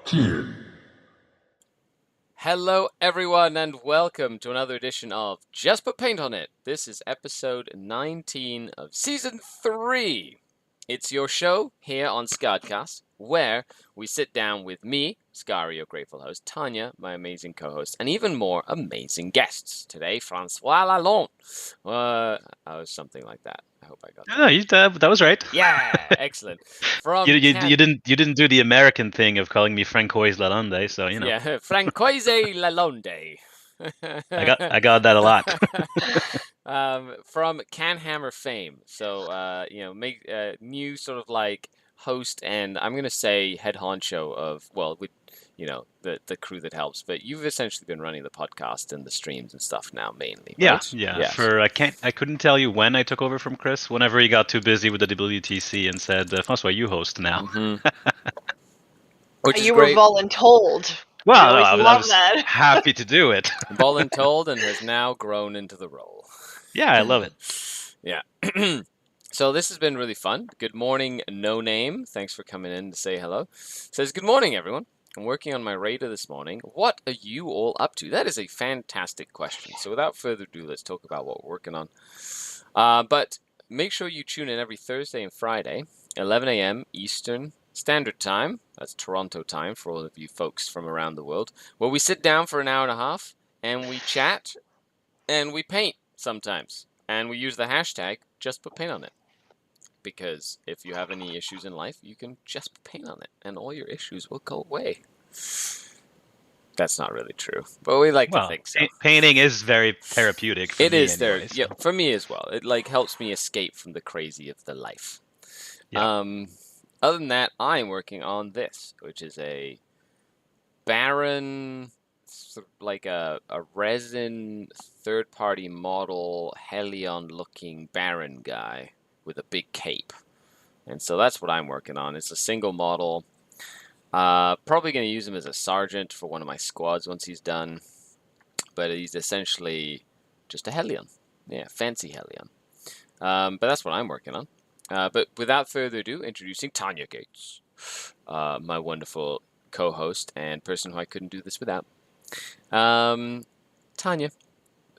10. Hello, everyone, and welcome to another edition of Just Put Paint on It. This is episode 19 of Season 3. It's your show here on SkaredCast, where we sit down with me, Skari, your grateful host, Tanya, my amazing co-host, and even more amazing guests. Today, Francois L. Something like that. I hope I got that. No, that was right. Yeah, excellent. You didn't do the American thing of calling me Francois Lalonde, so you know. Yeah, Francois Lalonde. I got that a lot. From CanHammer fame. So, make new sort of like host and I'm gonna say head honcho of with the crew that helps. But you've essentially been running the podcast and the streams and stuff now mainly, right? Yeah. Yes. I couldn't tell you when I took over from Chris. Whenever he got too busy with the WTC and said, "Francois, you host now." Mm-hmm. Which you great. were voluntold. Well, I was that. happy to do it. Voluntold and has now grown into the role. Yeah, I love it. Yeah. So this has been really fun. Good morning, No Name. Thanks for coming in to say hello. Says, good morning, everyone. I'm working on my radar this morning. What are you all up to? That is a fantastic question. So without further ado, let's talk about what we're working on. But make sure you tune in every Thursday and Friday, 11 a.m. Eastern Standard Time. That's Toronto time for all of you folks from around the world, where we sit down for an hour and a half and we chat and we paint sometimes. And we use the hashtag Just Put Paint on It. Because if you have any issues in life, you can just put paint on it and all your issues will go away. That's not really true, but we like to think so. Painting is very therapeutic for me. It is anyway, yeah, for me as well. It helps me escape from the crazy of the life. Yeah. Other than that, I'm working on this, which is a barren, like a resin third-party model Hellion-looking Baron guy with a big cape. And so that's what I'm working on. It's a single model. Probably going to use him as a sergeant for one of my squads once he's done. But he's essentially just a Hellion. Yeah, fancy Hellion. But that's what I'm working on. But without further ado, introducing Tanya Gates, my wonderful co-host and person who I couldn't do this without. Tanya,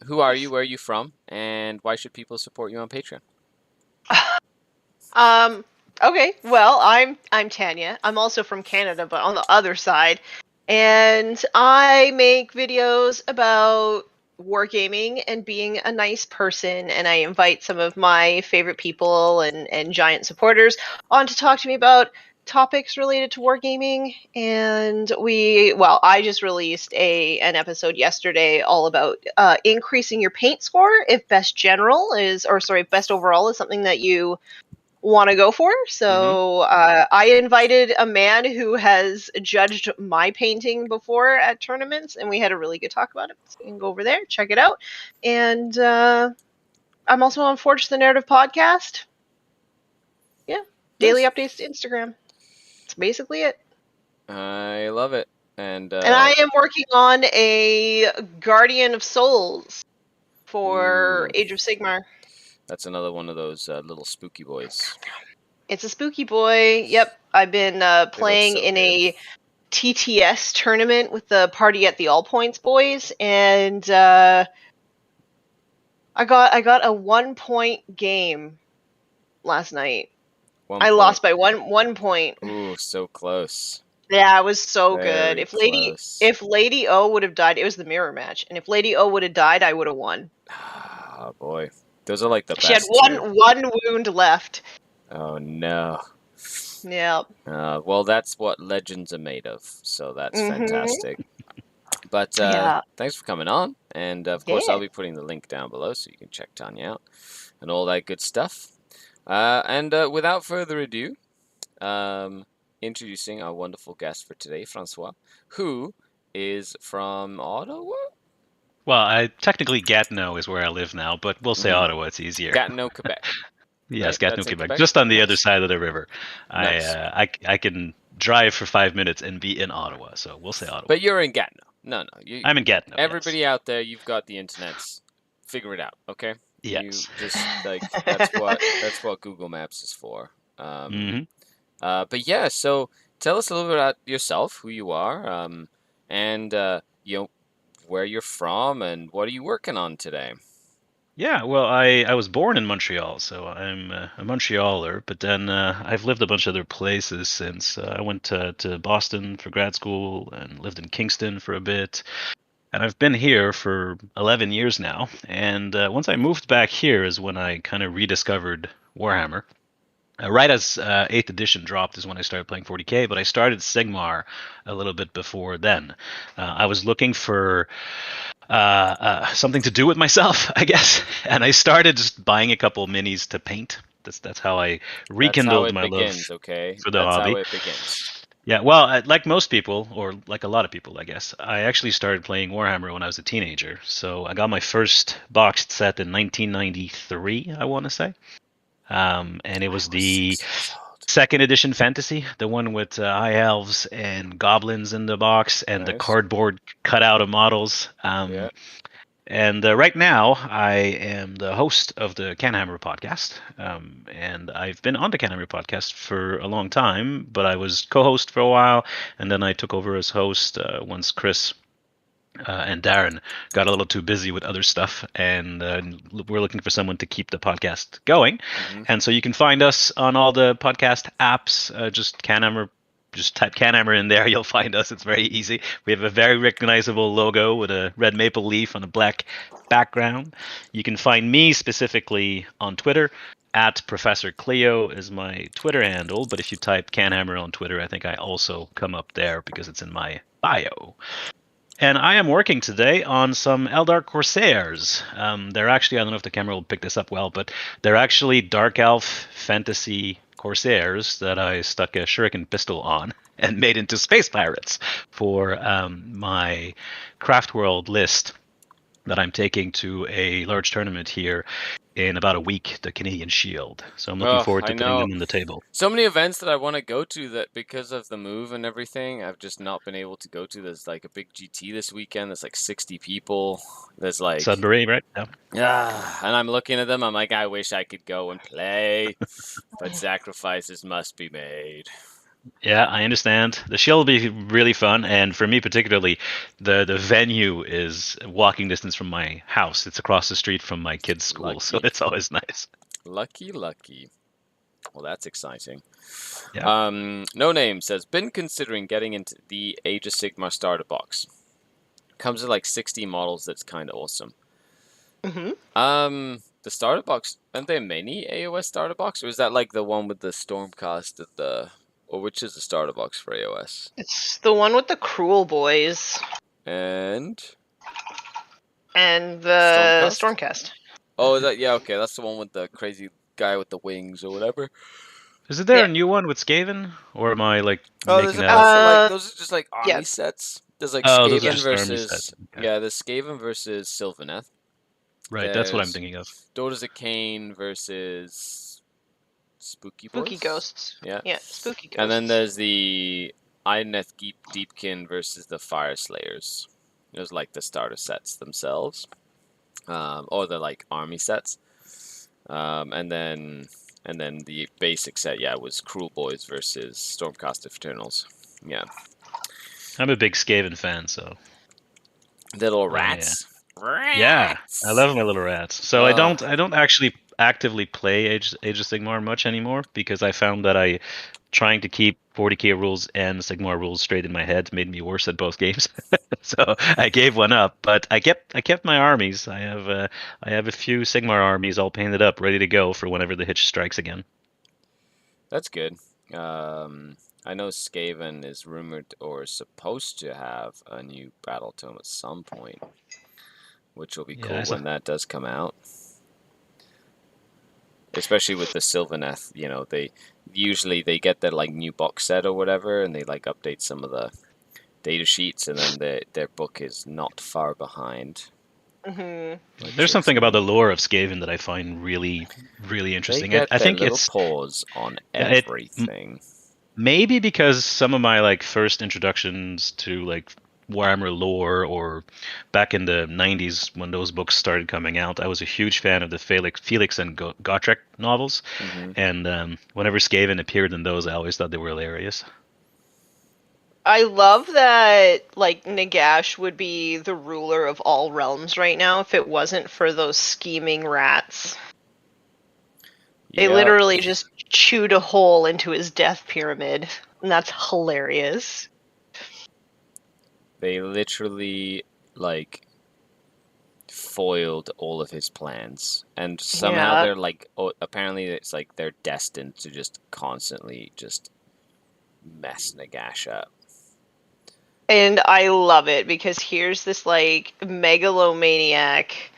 who are you, where are you from, and why should people support you on Patreon? Okay, well, I'm Tanya. I'm also from Canada, but on the other side. And I make videos about wargaming and being a nice person, and I invite some of my favorite people and giant supporters on to talk to me about topics related to wargaming. And I just released an episode yesterday all about increasing your paint score if best overall is something that you want to go for. So I invited a man who has judged my painting before at tournaments, and we had a really good talk about it. So you can go over there, check it out. And I'm also on Forge the Narrative podcast. Yeah, daily updates to Instagram. That's basically it. I love it. And I am working on a Guardian of Souls for Age of Sigmar. That's another one of those little spooky boys. It's a spooky boy. Yep. I've been playing in a TTS tournament with the Party at the All Points boys, and I got a 1-point game last night. I lost by one point. Ooh, so close. Yeah, it was so Very good. close. If Lady O would have died, it was the mirror match, and if Lady O would have died, I would have won. Oh boy. Those are like the best. She had one wound left. Oh no. Yeah. Well, that's what legends are made of, so that's fantastic. But thanks for coming on, and of course I'll be putting the link down below so you can check Tanya out and all that good stuff. And without further ado, introducing our wonderful guest for today, Francois, who is from Ottawa. Well, technically Gatineau is where I live now, but we'll say Ottawa. It's easier. Gatineau, Quebec. Yes, Gatineau, Quebec, just on the other side of the river. Nice. I can drive for 5 minutes and be in Ottawa, so we'll say Ottawa. But you're in Gatineau. No. I'm in Gatineau. Everybody out there, you've got the internets. Figure it out, okay? Yes. You just that's what Google Maps is for. But yeah, so tell us a little bit about yourself, who you are, and where you're from, and what are you working on today? Yeah, well, I was born in Montreal, so I'm a Montrealer, but then I've lived a bunch of other places since. I went to Boston for grad school and lived in Kingston for a bit. And I've been here for 11 years now. And once I moved back here is when I kind of rediscovered Warhammer. Right as 8th edition dropped is when I started playing 40K, but I started Sigmar a little bit before then. I was looking for something to do with myself, I guess, and I started just buying a couple minis to paint. That's how I rekindled my love for the That's hobby. how it begins. Yeah, well, like most people, or like a lot of people, I guess, I actually started playing Warhammer when I was a teenager. So I got my first boxed set in 1993, I want to say. And it was the 2nd edition fantasy, the one with high elves and goblins in the box and the cardboard cutout of models. And right now, I am the host of the CanHammer podcast. And I've been on the CanHammer podcast for a long time, but I was co-host for a while, and then I took over as host once Chris and Darren got a little too busy with other stuff, and we're looking for someone to keep the podcast going. Mm-hmm. And so you can find us on all the podcast apps. Just CanHammer. Just type CanHammer in there, you'll find us. It's very easy. We have a very recognizable logo with a red maple leaf on a black background. You can find me specifically on Twitter. At Professor Cleo is my Twitter handle, but if you type CanHammer on Twitter, I think I also come up there because it's in my bio. And I am working today on some Eldar Corsairs. They're actually, I don't know if the camera will pick this up well, but they're actually Dark Elf fantasy Corsairs that I stuck a shuriken pistol on and made into space pirates for my Craft World list that I'm taking to a large tournament here in about a week, the Canadian Shield. So I'm looking forward to putting them on the table. So many events that I want to go to that because of the move and everything, I've just not been able to go to. There's like a big GT this weekend. There's like 60 people. There's like Sudbury, right? Yeah. And I'm looking at them. I'm like, I wish I could go and play, but sacrifices must be made. Yeah, I understand. The Shield will be really fun, and for me particularly, the venue is walking distance from my house. It's across the street from my kids' school, so it's always nice. Lucky. Well, that's exciting. Yeah. No Name says, been considering getting into the Age of Sigmar starter box. Comes with like 60 models. That's kind of awesome. Mm-hmm. The starter box, aren't there many AOS starter box, or is that like the one with the Stormcast at the... Or which is the starter box for AOS? It's the one with the Cruel Boys. And the Stormcast. Oh, is that... Yeah, okay. That's the one with the crazy guy with the wings or whatever. Is there a new one with Skaven? Or am I like making that up? Those are just like army sets. There's like Skaven versus... Okay. Yeah, there's Skaven versus Sylvaneth. Right, that's what I'm thinking of. Daughters of Cain versus... Spooky Ghosts. Yeah, Spooky Ghosts. And then there's the Idoneth Deepkin versus the Fire Slayers. Those like the starter sets themselves, or the like army sets. And then the basic set, was Cruel Boys versus Stormcast Eternals. Yeah, I'm a big Skaven fan, so little rats. Yeah, I love my little rats. So I don't actually actively play Age of Sigmar much anymore because I found that trying to keep 40k rules and Sigmar rules straight in my head made me worse at both games. So I gave one up, but I kept my armies. I have a few Sigmar armies all painted up, ready to go for whenever the hitch strikes again. That's good. I know Skaven is rumored or supposed to have a new battle tome at some point, which will be cool when that does come out. Especially with the Sylvaneth, they usually get their like new box set or whatever, and they like update some of the data sheets, and then their book is not far behind. Mm-hmm. There's something about the lore of Skaven that I find really, really interesting. I think it's pause on everything. Maybe because some of my like first introductions to like Warhammer lore, or back in the 90s when those books started coming out, I was a huge fan of the Felix and Gotrek novels, and whenever Skaven appeared in those, I always thought they were hilarious. I love that, like, Nagash would be the ruler of all realms right now if it wasn't for those scheming rats. They Yeah, literally just chewed a hole into his death pyramid, and that's hilarious. they literally like foiled all of his plans, and somehow Yeah. they're like, oh, apparently it's like they're destined to just constantly just mess Nagash up. And I love it because here's this, like, megalomaniac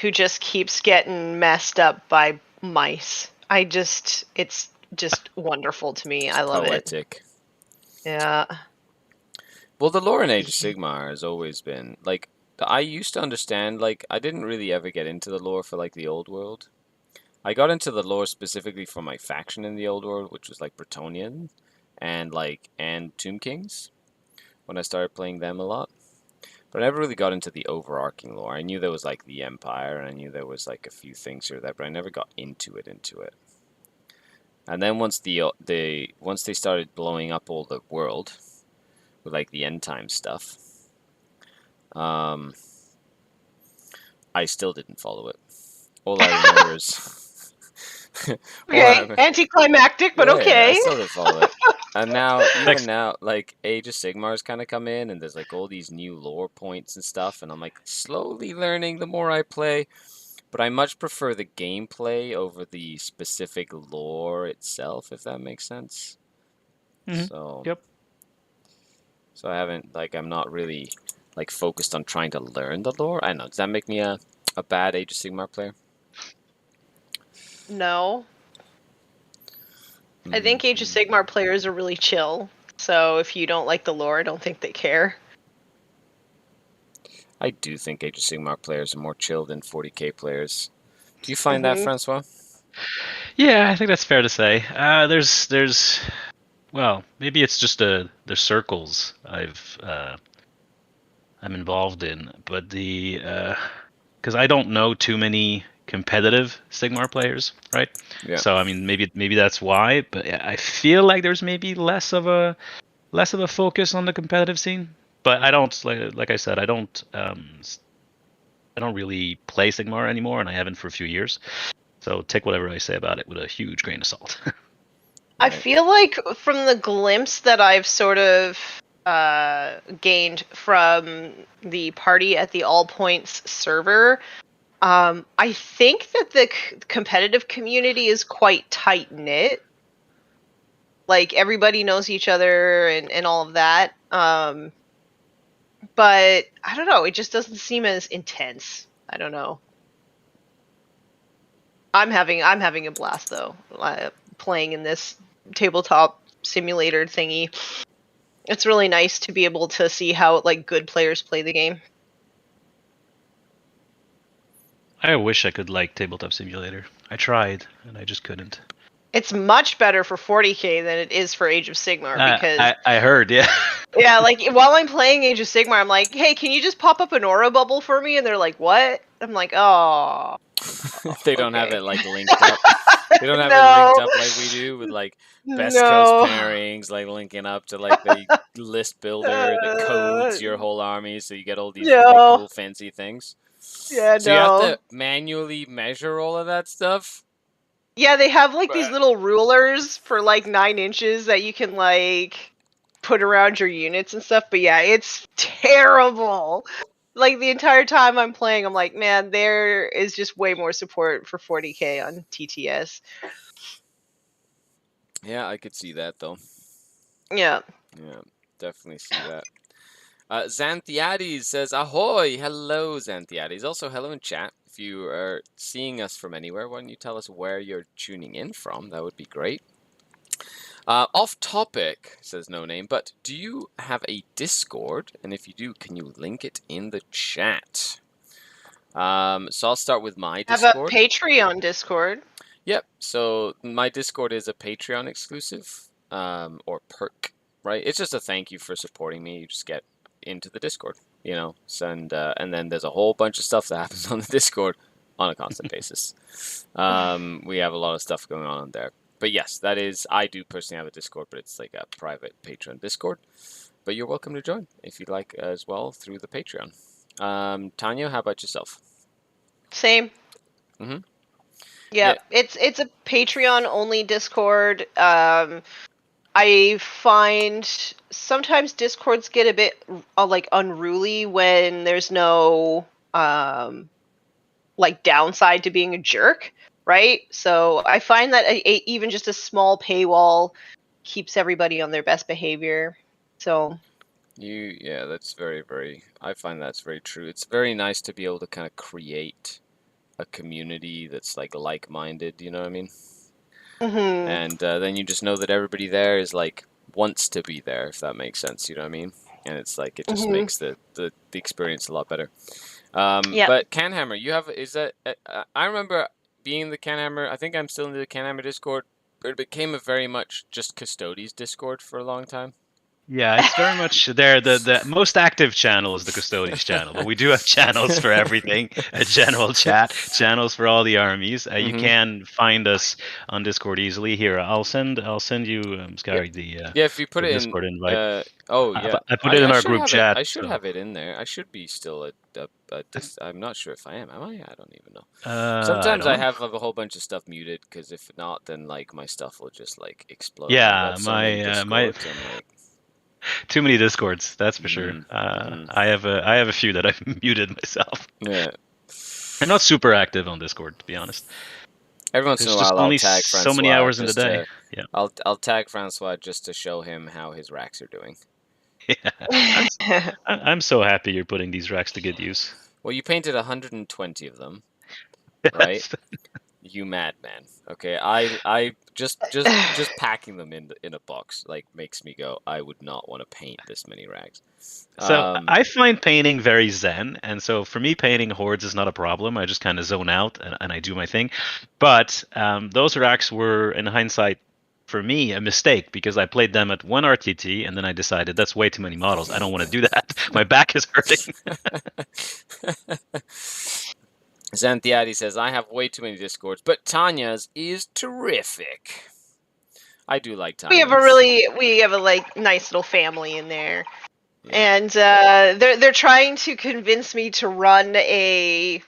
who just keeps getting messed up by mice. It's just wonderful to me. I It's love it. poetic. Yeah. Well, the lore in Age of Sigmar has always been like I used to understand. Like I didn't really ever get into the lore for like the old world. I got into the lore specifically for my faction in the old world, which was like Bretonnian and Tomb Kings when I started playing them a lot. But I never really got into the overarching lore. I knew there was like the Empire, and I knew there was like a few things here or there, but I never got into it. And then once once they started blowing up all the world with like the end time stuff, um, I still didn't follow it. All I remember is all I Okay, remember, anticlimactic, but yeah, I okay. still didn't follow it. And now, even Thanks. now, like Age of Sigmar's kind of come in, and there's like all these new lore points and stuff, and I'm like slowly learning the more I play. But I much prefer the gameplay over the specific lore itself, if that makes sense. Hmm. So, Yep. so I haven't like I'm not really like focused on trying to learn the lore. I don't know. Does that make me a bad Age of Sigmar player? No. I think Age of Mhm. Sigmar players are really chill. So if you don't like the lore, I don't think they care. I do think Age of Sigmar players are more chill than 40k players. Do you find that, Hmm. Francois? Yeah, I think that's fair to say. Well, maybe it's just the circles I'm involved in, but because I don't know too many competitive Sigmar players, right? Yeah. So I mean, maybe that's why. But yeah, I feel like there's maybe less of a focus on the competitive scene. But I don't like I said, I don't really play Sigmar anymore, and I haven't for a few years. So take whatever I say about it with a huge grain of salt. I Right. feel like from the glimpse that I've sort of gained from the party at the All Points server, I think that the competitive community is quite tight knit. Like everybody knows each other and all of that. But I don't know. It just doesn't seem as intense. I don't know. I'm having a blast though, playing in this tabletop simulator thingy. It's really nice to be able to see how like good players play the game. I wish I could like Tabletop Simulator. I tried, and I just couldn't. It's much better for 40k than it is for Age of Sigmar because I heard, yeah. yeah, like while I'm playing Age of Sigmar, I'm like, hey, can you just pop up an aura bubble for me? And they're like, what? I'm like, oh, They don't have okay. it like linked up. They don't have it linked No, up like we do with like best coast no. pairings, like linking up to like the list builder that codes your whole army, so you get all these really No. cool fancy things. Yeah, So you have no. to manually measure all of that stuff. Yeah, they have like these But little rulers for like 9 inches that you can like put around your units and stuff. But yeah, it's terrible. Like the entire time I'm playing, I'm like, man, there is just way more support for 40k on TTS. yeah, I could see that though. Yeah. Yeah, definitely see that. Xanthiades says, ahoy! Hello, Xanthiades. Also, hello in chat. If you are seeing us from anywhere, why don't you tell us where you're tuning in from? That would be great. Off topic, says No Name, but do you have a Discord? And if you do, can you link it in the chat? So I'll start with my Have a Discord. Patreon Discord. Yep. So my Discord is a Patreon exclusive, or perk, right? It's just a thank you for supporting me. You just get into the Discord, you know. And then there's a whole bunch of stuff that happens on the Discord on a constant basis. We have a lot of stuff going on there. But yes, that is. I do personally have a Discord, but it's like a private Patreon Discord. but you're welcome to join if you'd like as well through the Patreon. Tanya, how about yourself? Same. Mhm. Yeah, Yeah. it's a Patreon only Discord. I find sometimes Discords get a bit like unruly when there's no like downside to being a jerk, right? So I find that even just a small paywall keeps everybody on their best behavior. So Yeah, that's very, very, I find that's very true. It's very nice to be able to kind of create a community that's like-minded, you know what I mean? mhm, And then you just know that everybody there is like wants to be there, if that makes sense, you know what I mean? And it's like it just mhm. makes the experience a lot better. Yeah. But CanHammer, you have is that I remember being in the CanHammer. I think I'm still in the CanHammer Discord, but it became a very much just Custodes Discord for a long time. Yeah, it's very much there. The most active channel is the Custodies channel, but we do have channels for everything. A general chat, channels for all the armies. You Hmm. can find us on Discord easily. Here, I'll send you, Yeah, Skari, yeah. If you put the it in, Discord invite. oh yeah, I put it in I our should group have it. chat. I should So have it in there. I should be still at this. I'm not sure if I am. Am I? I don't even know. I Sometimes don't I know. have a whole bunch of stuff muted because if not, then like my stuff will just like explode. I've Yeah, got so many my discords. I'm like, too many Discords. That's for sure. mm, mm, I have a few that I've muted myself. yeah. I'm not super active on Discord, to be honest. Every once in There's a just while, I'll only tag so many Francois hours in the just day. to. Yeah. I'll tag Francois just to show him how his racks are doing. Yeah. I'm I'm so happy you're putting these racks to good use. Well, you painted 120 of them, right? Yes. You madman. Okay, I just packing them in a box like makes me go. I would not want to paint this many rags. So Um, I find painting very zen, and so for me, painting hordes is not a problem. I just kind of zone out and I do my thing. But those racks were, in hindsight, for me, a mistake because I played them at one RTT and then I decided that's way too many models. I don't want to do that. My back is hurting. Xanthiadi says I have way too many discords, but Tanya's is terrific. I do like Tanya's. We have a like nice little family in there. Yeah. And they're trying to convince me to run a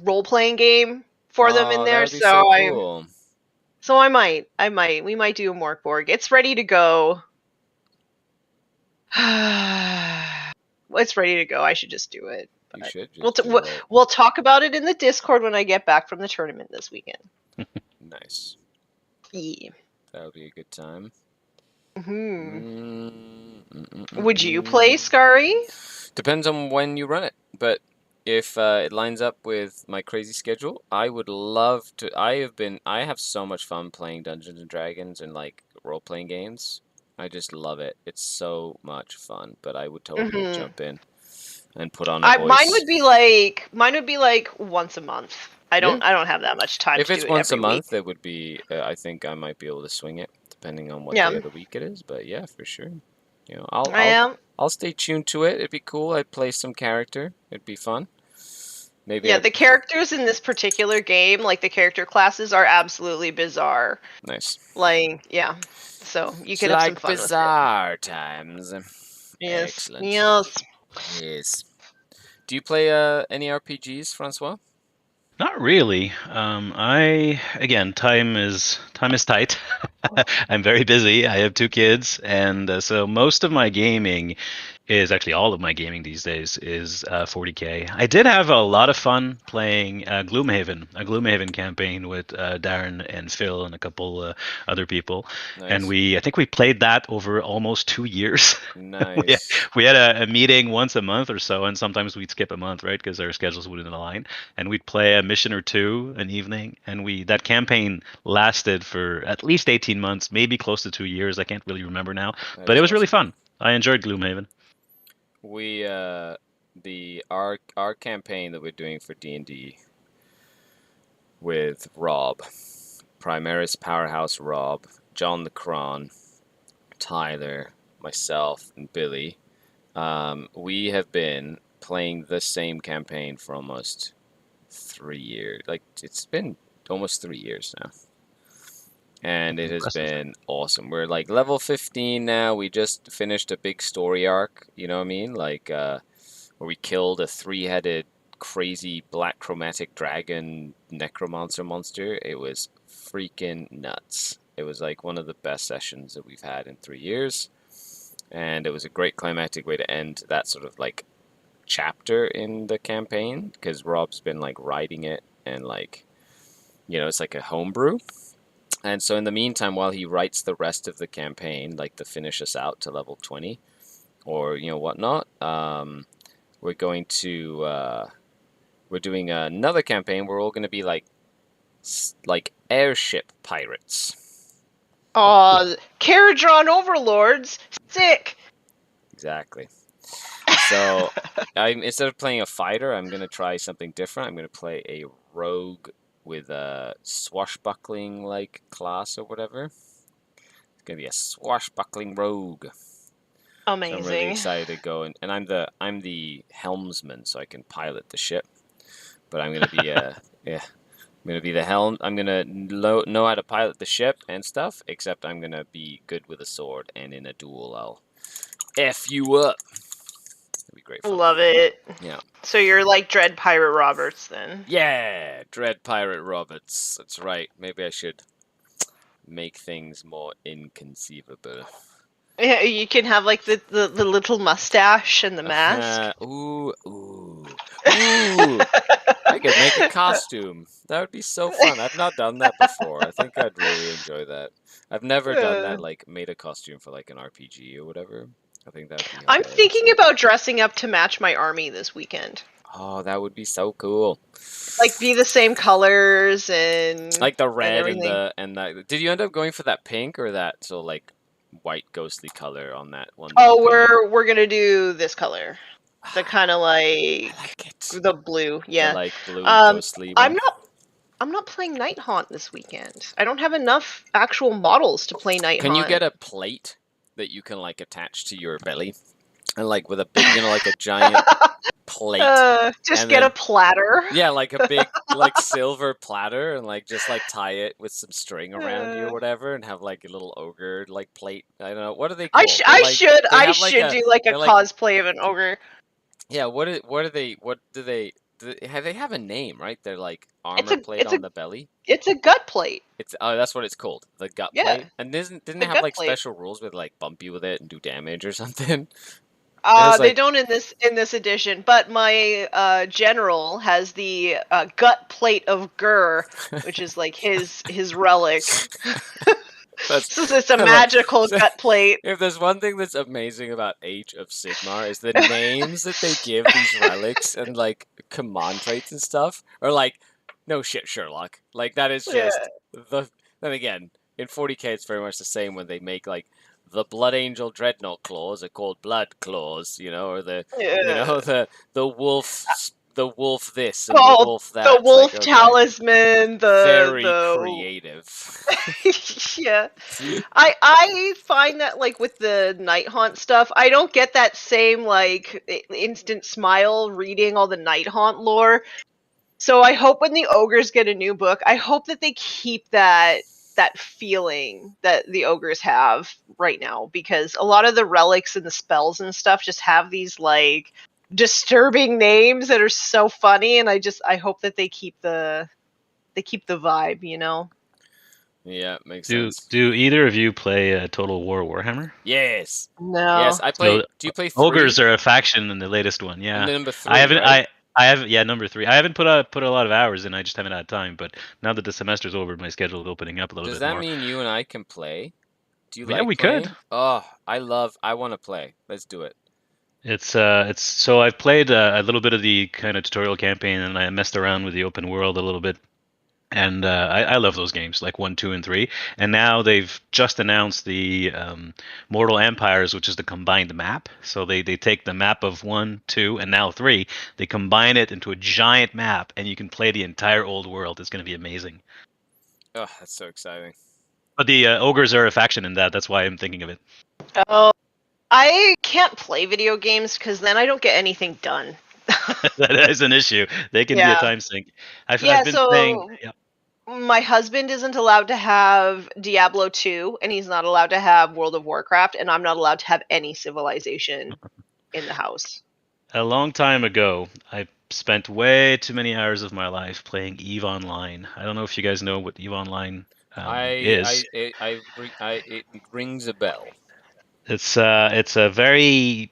role playing game for them in Oh, there. that'd be so So cool. I might we might do a Mork Borg. It's ready to go. It's ready to go. I should just do it. You But should just do it. we'll talk about it in the Discord when I get back from the tournament this weekend. Nice. Yeah. That would be a good time. Hmm. Mm. Would you play Skari? Depends on when you run it, but if it lines up with my crazy schedule, I would love to. I have so much fun playing Dungeons and Dragons and like role-playing games. I just love it. It's so much fun, but I would totally Hmm. jump in and put on a voice. Mine would be like once a month. I don't have that much time If to do it's it once a every week. month, it would be. I think I might be able to swing it, depending on what Yeah. day of the week it is. But yeah, for sure. You know, I am. I'll stay tuned to it. It'd be cool. I'd play some character. It'd be fun. Maybe Yeah, I'd. the characters in this particular game, like the character classes, are absolutely bizarre. Nice. Like, yeah. So you It's could have some like fun with it. bizarre times. Yes. Excellent. Yes. Yes. Do you play any RPGs, Francois? Not really. I again, time is tight. I'm very busy. I have two kids, and so most of my gaming is actually all of my gaming these days is 40K. I did have a lot of fun playing Gloomhaven, a Gloomhaven campaign with Darren and Phil and a couple other people, and Nice. I think we played that over almost 2 years. we had, Nice. we had a meeting once a month or so, and sometimes we'd skip a month, right, because our schedules wouldn't align, and we'd play a mission or two an evening, and that campaign lasted for at least 18 months, maybe close to 2 years. I can't really remember now, That but is it was really awesome. fun. I enjoyed Gloomhaven. We our campaign that we're doing for D&D with Rob, Primaris Powerhouse Rob, John the Cron, Tyler, myself, and Billy. We have been playing the same campaign for almost 3 years. Like it's been almost 3 years now. and it has Impressive. been awesome. We're like level 15 now. We just finished a big story arc, you know what I mean? Like where we killed a three-headed crazy black chromatic dragon necromancer monster. It was freaking nuts. It was like one of the best sessions that we've had in 3 years, and it was a great climactic way to end that sort of like chapter in the campaign because Rob's been like writing it and like it's like a homebrew. And so in the meantime, while he writes the rest of the campaign, like to finish us out to level 20 or whatnot, we're going to we're doing another campaign where we're all going to be like airship pirates. Aw, Caradron overlords, sick. Exactly. So instead of playing a fighter, I'm going to try something different. I'm going to play a rogue with a swashbuckling like class or whatever. It's going to be a swashbuckling rogue. So I'm really Amazing. excited to go and I'm the helmsman, so I can pilot the ship. But I'm gonna be yeah, I'm gonna be the helm. I'm gonna know how to pilot the ship and stuff. Except I'm gonna be good with a sword, and in a duel I'll f you up. It'll be great fun. Love it. Yeah. So you're like Dread Pirate Roberts then. Yeah, Dread Pirate Roberts. That's right. Maybe I should make things more inconceivable. Yeah, you can have like the little mustache and the mask. Ooh. I could make a costume. That would be so fun. I've not done that before. I think I'd really enjoy that. I've never done that, like made a costume for like an RPG or whatever. I think that would be I'm hilarious. thinking about dressing up to match my army this weekend. Oh, that would be so cool. Like be the same colors and Like the red and everything. that. Did you end up going for that pink or that like white ghostly color on that one? Oh, we're gonna do this color. The kind of like I like it. the blue, yeah. The like blue ghostly one. I'm not playing Night Haunt this weekend. I don't have enough actual models to play Night Can Haunt. you get a plate that you can like attach to your belly? And like with a big, like a giant plate. Just and get then, a platter. Yeah, like a big like silver platter and like just like tie it with some string around you or whatever and have like a little ogre like plate. I don't know. What are they called? I should do like a cosplay of an ogre. Yeah, what do they have a name, right? They're like armor plate on the belly. It's a gut plate. That's what it's called, the gut plate. And didn't it have like special rules with like bump you with it and do damage or something? They don't in this edition, but my general has the gut plate of Gur, which is like his relic. It's a magical gut plate. If there's one thing that's amazing about Age of Sigmar is the names that they give these relics and like command traits and stuff are like, no shit, Sherlock. Like that is just Then again, in 40k it's very much the same when they make like the Blood Angel Dreadnought claws are called Blood claws, or the the wolf. The wolf this and the wolf that. The wolf talisman. Very creative. Yeah, I find that like with the Night Haunt stuff, I don't get that same like instant smile reading all the Night Haunt lore. So I hope when the ogres get a new book, I hope that they keep that feeling that the ogres have right now, because a lot of the relics and the spells and stuff just have these like disturbing names that are so funny, and I hope that they keep the vibe, Yeah, makes sense. Do either of you play Total War Warhammer? Yes. No. Yes, I play. Do you play 3? Ogres are a faction in the latest one. Yeah. And number 3. I haven't. Right? I haven't. Yeah, number 3. I haven't put a lot of hours in. I just haven't had time. But now that the semester's over, my schedule is opening up a little bit more. Does that mean you and I can play? Do you Yeah, like we playing? could. Oh, I want to play. Let's do it. It's so I've played a little bit of the kind of tutorial campaign, and I messed around with the open world a little bit. And I love those games, like 1, 2, and 3. And now they've just announced the Mortal Empires, which is the combined map. So they take the map of 1, 2, and now 3. They combine it into a giant map, and you can play the entire old world. It's going to be amazing. Oh, that's so exciting. But the ogres are a faction in that. That's why I'm thinking of it. Oh, I can't play video games because then I don't get anything done. That is an issue. They can be a time sink. I've been playing. Yeah. my husband isn't allowed to have Diablo 2, and he's not allowed to have World of Warcraft, and I'm not allowed to have any Civilization in the house. A long time ago, I spent way too many hours of my life playing EVE Online. I don't know if you guys know what EVE Online is. It rings a bell. It's a very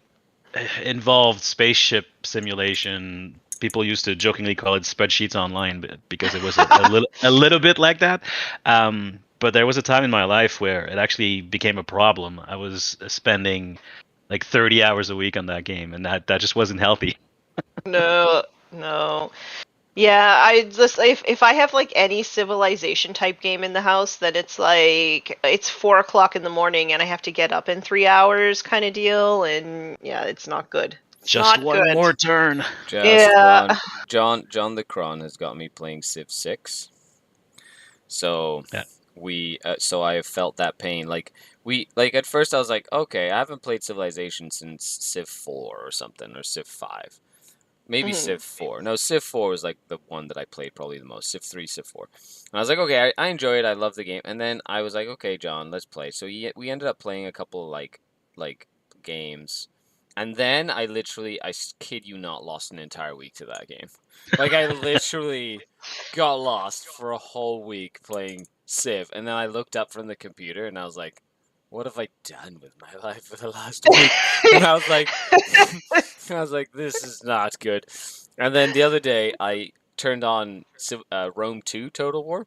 involved spaceship simulation. People used to jokingly call it spreadsheets online because it was a little bit like that. But there was a time in my life where it actually became a problem. I was spending like 30 hours a week on that game, and that just wasn't healthy. No, no. Yeah, I just if I have like any Civilization type game in the house, then it's like it's 4 o'clock in the morning and I have to get up in 3 hours kind of deal, and yeah, it's not good. It's Just not one good. more turn. Just Yeah. one. John the Cron has got me playing Civ 6. So Yeah. so I have felt that pain. Like at first I was like, okay, I haven't played Civilization since Civ 4 or something, or Civ 5. Maybe Mhm. Civ 4. No, Civ 4 was like the one that I played probably the most. Civ 3, Civ 4. And I was like, okay, I enjoy it. I love the game. And then I was like, okay, John, let's play. So we ended up playing a couple of like games. And then I kid you not, lost an entire week to that game. Like I literally got lost for a whole week playing Civ. And then I looked up from the computer and I was like, what have I done with my life for the last week? And I was like, this is not good. And then the other day, I turned on Rome 2 Total War.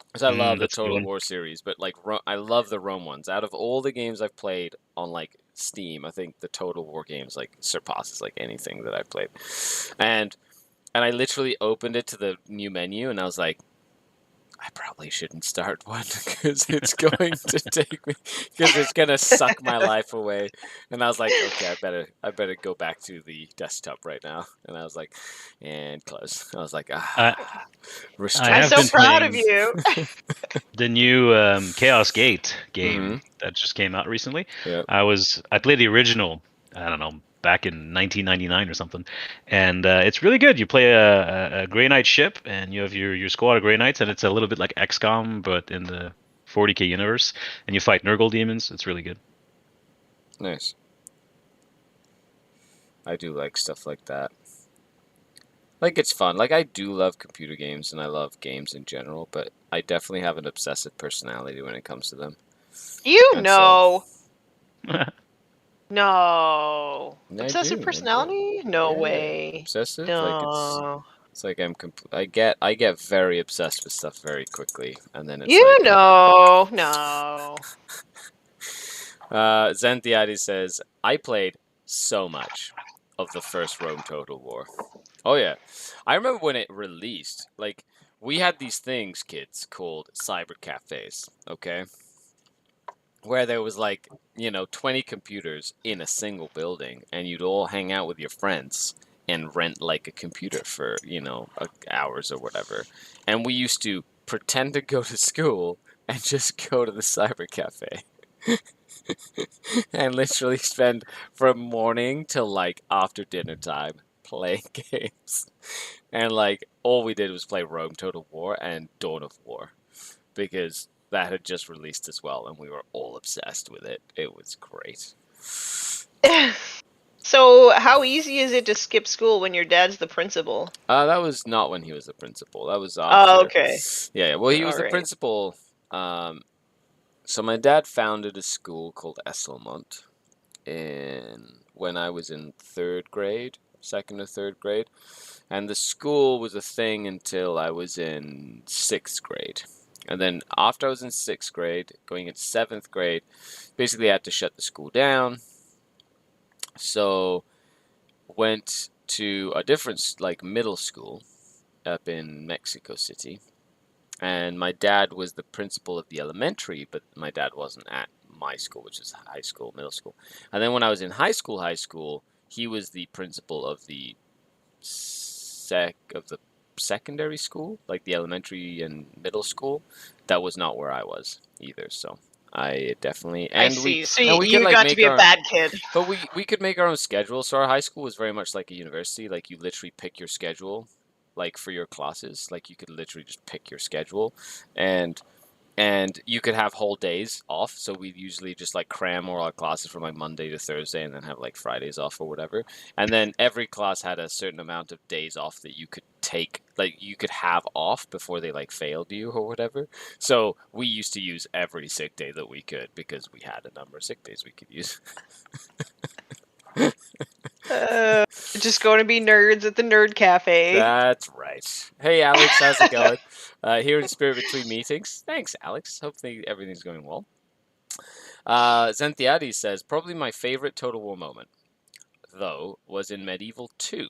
Because I love the That's a good Total one. War series, but like I love the Rome ones. Out of all the games I've played on like Steam, I think the Total War games like surpasses like anything that I've played. And I literally opened it to the new menu and I was like, I probably shouldn't start one because it's going to take me because it's gonna suck my life away. And I was like, okay, I better go back to the desktop right now. And I was like, and close. I was like, I I I'm have so been restrictions. proud of playing you. the new Chaos Gate Mm-hmm. game that just came out recently. Yeah. I played the original, I don't know, back in 1999 or something, and it's really good. You play a Grey Knight ship, and you have your squad of Grey Knights, and it's a little bit like XCOM, but in the 40k universe, and you fight Nurgle demons. It's really good. Nice. I do like stuff like that. Like it's fun. Like I do love computer games and I love games in general, but I definitely have an obsessive personality when it comes to them. You And so know. No. I Obsessive do. personality? No Yeah. way. Obsessive, like No. it's like I get very obsessed with stuff very quickly, and then it's You like know. No. Zenthiades says, I played so much of the first Rome Total War. Oh yeah. I remember when it released, like we had these things, kids, called cyber cafes, okay? Where there was like, 20 computers in a single building and you'd all hang out with your friends and rent like a computer for, hours or whatever. And we used to pretend to go to school and just go to the cyber cafe. And literally spend from morning till like after dinner time playing games. And like all we did was play Rome Total War and Dawn of War because that had just released as well and we were all obsessed with it. It was great. So, how easy is it to skip school when your dad's the principal? That was not when he was the principal. That was Oh, after. okay. Yeah. Well, he was the Alright. principal. So my dad founded a school called Esselmont when I was in second or third grade, and the school was a thing until I was in sixth grade. And then after I was in sixth grade, going into seventh grade, basically I had to shut the school down. So went to a different like middle school up in Mexico City. And my dad was the principal of the elementary, but my dad wasn't at my school, which is high school, middle school. And then when I was in high school, he was the principal of the secondary school, like the elementary and middle school. That was not where I was either. So I definitely I and see. we So and we you could like got to make be a our bad kid. but we could make our own schedule. So our high school was very much like a university. Like you literally pick your schedule. like for your classes. Like you could literally just pick your schedule, and you could have whole days off. So we usually just like cram all our classes from like Monday to Thursday, and then have like Fridays off or whatever. And then every class had a certain amount of days off that you could take, like you could have off before they like failed you or whatever. So we used to use every sick day that we could because we had a number of sick days we could use. Just going to be nerds at the nerd cafe. That's right. Hey, Alex, how's it going? Here in Spirit Between Meetings. Thanks, Alex. Hopefully everything's going well. Zenthiades says, probably my favorite Total War moment, though, was in Medieval 2.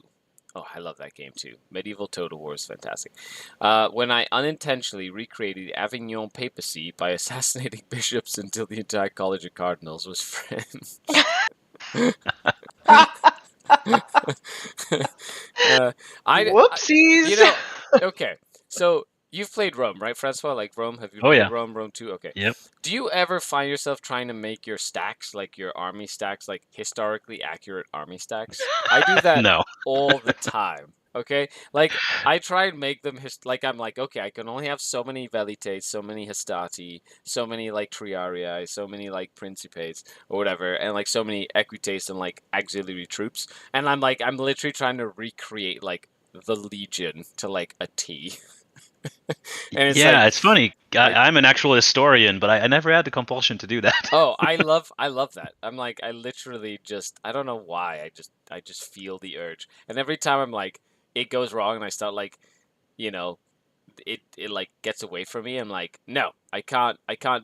Oh, I love that game too. Medieval Total War is fantastic. When I unintentionally recreated the Avignon papacy by assassinating bishops until the entire College of Cardinals was French. Whoopsies! You know, okay. So you've played Rome, right, Francois? Like Rome, have you played Rome? Rome 2? Okay. Yep. Do you ever find yourself trying to make your stacks, like your army stacks, like historically accurate army stacks? I do that No. all the time. Okay, like I try and make them like I'm like, okay, I can only have so many velites, so many hastati, so many like triarii, so many like principes or whatever, and like so many equites and like auxiliary troops, and I'm literally trying to recreate like the legion to like a T. And it's it's funny. I'm an actual historian, but I never had the compulsion to do that. Oh, I love that. I'm like, I literally just, I don't know why, I just feel the urge, and every time I'm like, it goes wrong, and I start like, you know, it like gets away from me. I'm like, no, I can't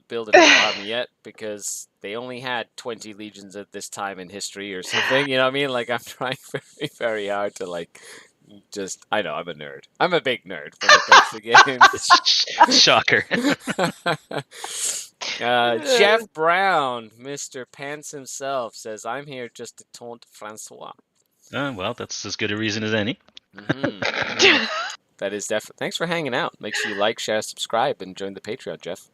build an army yet because they only had 20 legions at this time in history or something. You know what I mean? Like I'm trying very, very hard to like. Just, I know, I'm a nerd. I'm a big nerd when it comes to games. Shocker. Jeff Brown, Mr. Pants himself, says, I'm here just to taunt Francois. Well, that's as good a reason as any. Mm-hmm. That is definitely. Thanks for hanging out. Make sure you like, share, subscribe, and join the Patreon, Jeff.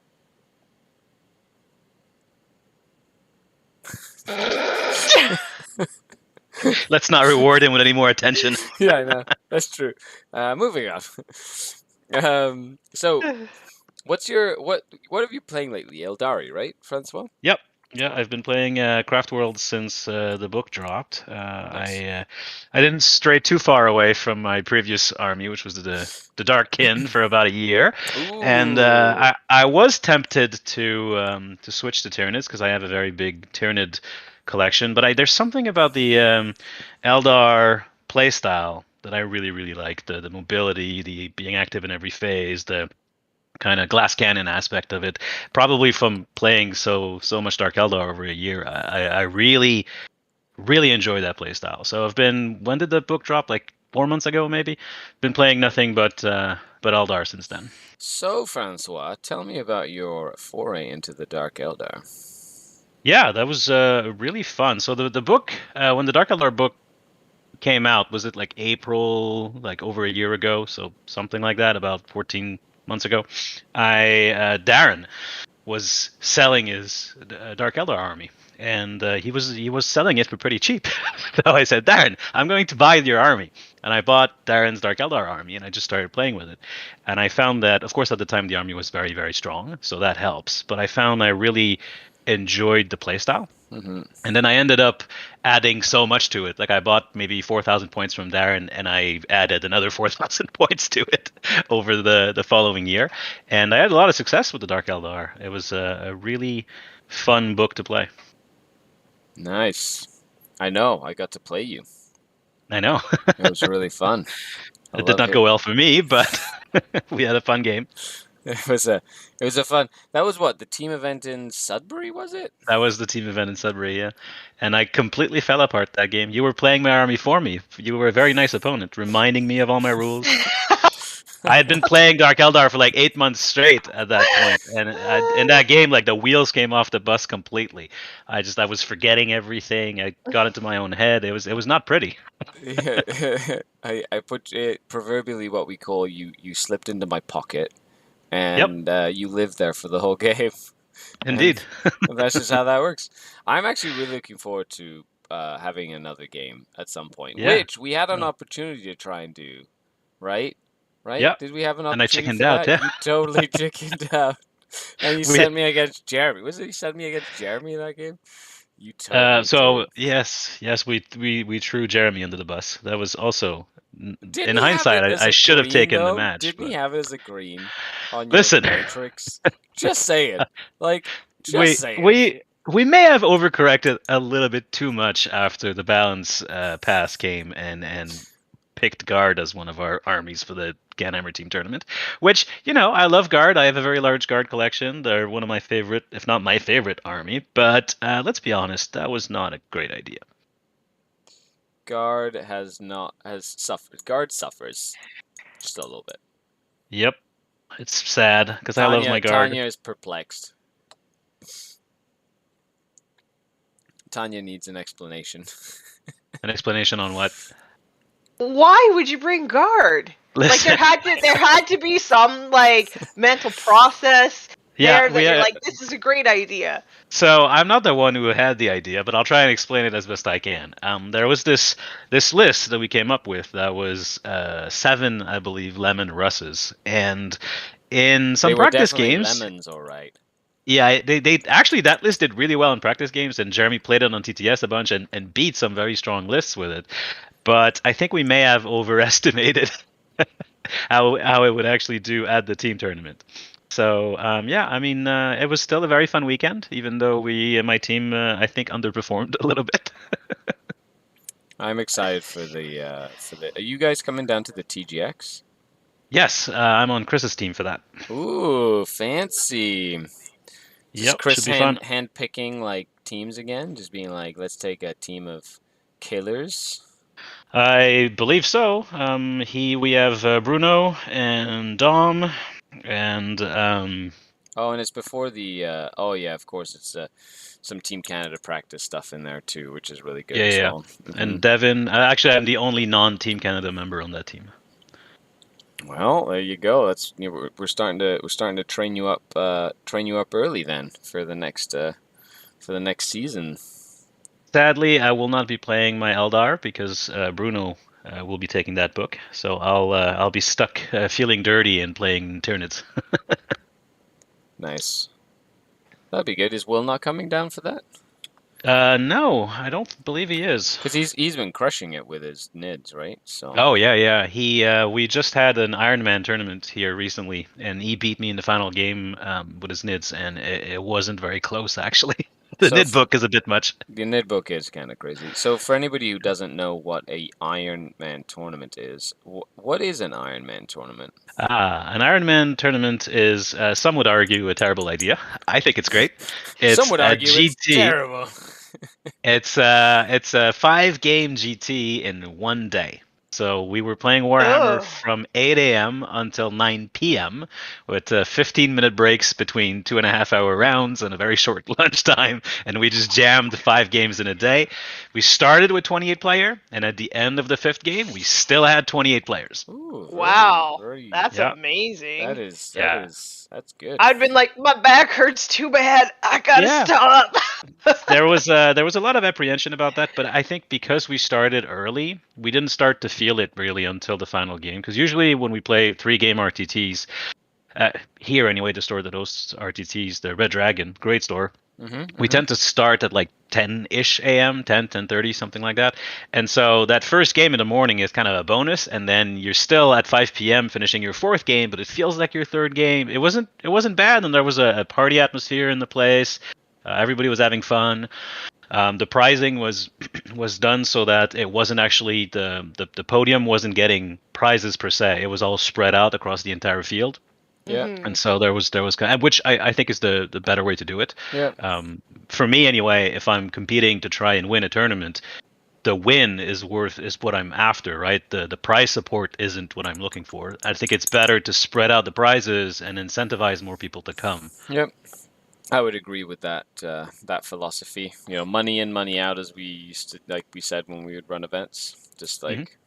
Let's not reward him with any more attention. Yeah, I know. That's true. Moving on. So, what have you playing lately? Eldari, right, Francois? Yep. Yeah, I've been playing Craft World since the book dropped. Nice. I didn't stray too far away from my previous army, which was the Dark Kin, for about a year. Ooh. And I was tempted to switch to Tyranids because I have a very big Tyranid collection, but there's something about the Eldar playstyle that I really, really like. The mobility, the being active in every phase, the kind of glass cannon aspect of it. Probably from playing so much Dark Eldar over a year, I really, really enjoy that playstyle. So when did the book drop? Like 4 months ago, maybe? Been playing nothing but Eldar since then. So, Francois, tell me about your foray into the Dark Eldar. Yeah, that was really fun. So the book, when the Dark Eldar book came out, was it like April, like over a year ago? So something like that, about 14 months ago. Darren was selling his Dark Eldar army, and he was selling it for pretty cheap. So I said, Darren, I'm going to buy your army. And I bought Darren's Dark Eldar army, and I just started playing with it. And I found that, of course, at the time the army was very, very strong, so that helps. But I found I really enjoyed the playstyle. Mm-hmm. And then I ended up adding so much to it. Like I bought maybe 4,000 points from Darren, and I added another 4,000 points to it over the following year. And I had a lot of success with the Dark Eldar. It was a really fun book to play. Nice. I know. I got to play you. I know. It was really fun. It did not go well for me, but we had a fun game. It was a fun. That was what, the team event in Sudbury, was it? That was the team event in Sudbury, yeah. And I completely fell apart that game. You were playing my army for me. You were a very nice opponent, reminding me of all my rules. I had been playing Dark Eldar for like 8 months straight at that point, and in that game, like the wheels came off the bus completely. I was forgetting everything. I got into my own head. It was not pretty. I put it proverbially what we call you slipped into my pocket. And you live there for the whole game. Indeed. And that's just how that works. I'm actually really looking forward to having another game at some point, which we had an opportunity to try and do, right? right? Yep. Did we have an And I opportunity chickened for out. that? Yeah. You totally chickened out. And you We sent me against Jeremy. Was it you sent me against Jeremy in that game? You totally so did. yes, we threw Jeremy under the bus. That was also, Didn't in he have it hindsight, as I a should have green taken the though? match. Didn't he But have it as a green on your listen, matrix? Just say it. Like, just we say it. we we may have overcorrected a little bit too much after the balance pass came and picked guard as one of our armies for the CanHammer team tournament. Which, I love guard. I have a very large guard collection. They're one of my favorite, if not my favorite army. But let's be honest, that was not a great idea. Guard has suffered. Guard suffers just a little bit. Yep, it's sad because I love my guard. Tanya is perplexed. Tanya needs an explanation. An explanation on what? Why would you bring guard? Like Listen, there had to be some like mental process yeah, there that you're like, this is a great idea. So I'm not the one who had the idea, but I'll try and explain it as best I can. There was this list that we came up with that was 7, I believe, lemon russes, and in some They were practice definitely games, lemons, all right. yeah, they actually, that list did really well in practice games, and Jeremy played it on TTS a bunch and beat some very strong lists with it. But I think we may have overestimated how it would actually do at the team tournament. So yeah, I mean, it was still a very fun weekend, even though my team, I think, underperformed a little bit. I'm excited for the. Are you guys coming down to the TGX? Yes, I'm on Chris's team for that. Ooh, fancy. Just Yep, Chris should be fun. hand picking like teams again, just being like, let's take a team of killers. I believe so. We have Bruno and Dom, and Oh, and it's before the. Oh yeah, of course, it's some Team Canada practice stuff in there too, which is really good as yeah, well. and Devin. Actually, I'm the only non-Team Canada member on that team. Well, there you go. That's we're starting to train you up early then for the next season. Sadly, I will not be playing my Eldar because Bruno will be taking that book. So I'll be stuck feeling dirty and playing Tyranids. Nice. That'd be good. Is Will not coming down for that? No, I don't believe he is. Because he's been crushing it with his nids, right? So. Oh yeah. We just had an Iron Man tournament here recently, and he beat me in the final game with his nids, and it wasn't very close actually. The So nid book is a bit much. The nid book is kind of crazy. So for anybody who doesn't know what a Iron Man tournament is, what is an Iron Man tournament? An Iron Man tournament is, some would argue, a terrible idea. I think it's great. It's Some would argue GT. it's terrible. It's a 5-game GT in one day. So we were playing Warhammer from 8 a.m. until 9 p.m. with 15-minute breaks between 2.5-hour rounds and a very short lunchtime. And we just jammed 5 games in a day. We started with 28 player, and at the end of the 5th game, we still had 28 players. Ooh, Wow, that's amazing. That's good. I'd been like, my back hurts too bad. I gotta stop. There was a lot of apprehension about that, but I think because we started early, we didn't start to feel it really until the final game. Because usually when we play 3-game RTTs, here anyway, the store that hosts RTTs, the Red Dragon, great store. We tend to start at like 10-ish a.m., 10:30, something like that. And so that first game in the morning is kind of a bonus, and then you're still at 5 p.m. finishing your 4th game, but it feels like your 3rd game. It wasn't bad, and there was a party atmosphere in the place. Everybody was having fun. The prizing was done so that it wasn't actually the podium wasn't getting prizes per se. It was all spread out across the entire field. Yeah. And so there was which I think is the better way to do it. Yeah. For me anyway, if I'm competing to try and win a tournament, the win is what I'm after, right? The prize support isn't what I'm looking for. I think it's better to spread out the prizes and incentivize more people to come. Yep. I would agree with that philosophy. Money in, money out, as we used to, like we said when we would run events. Just like,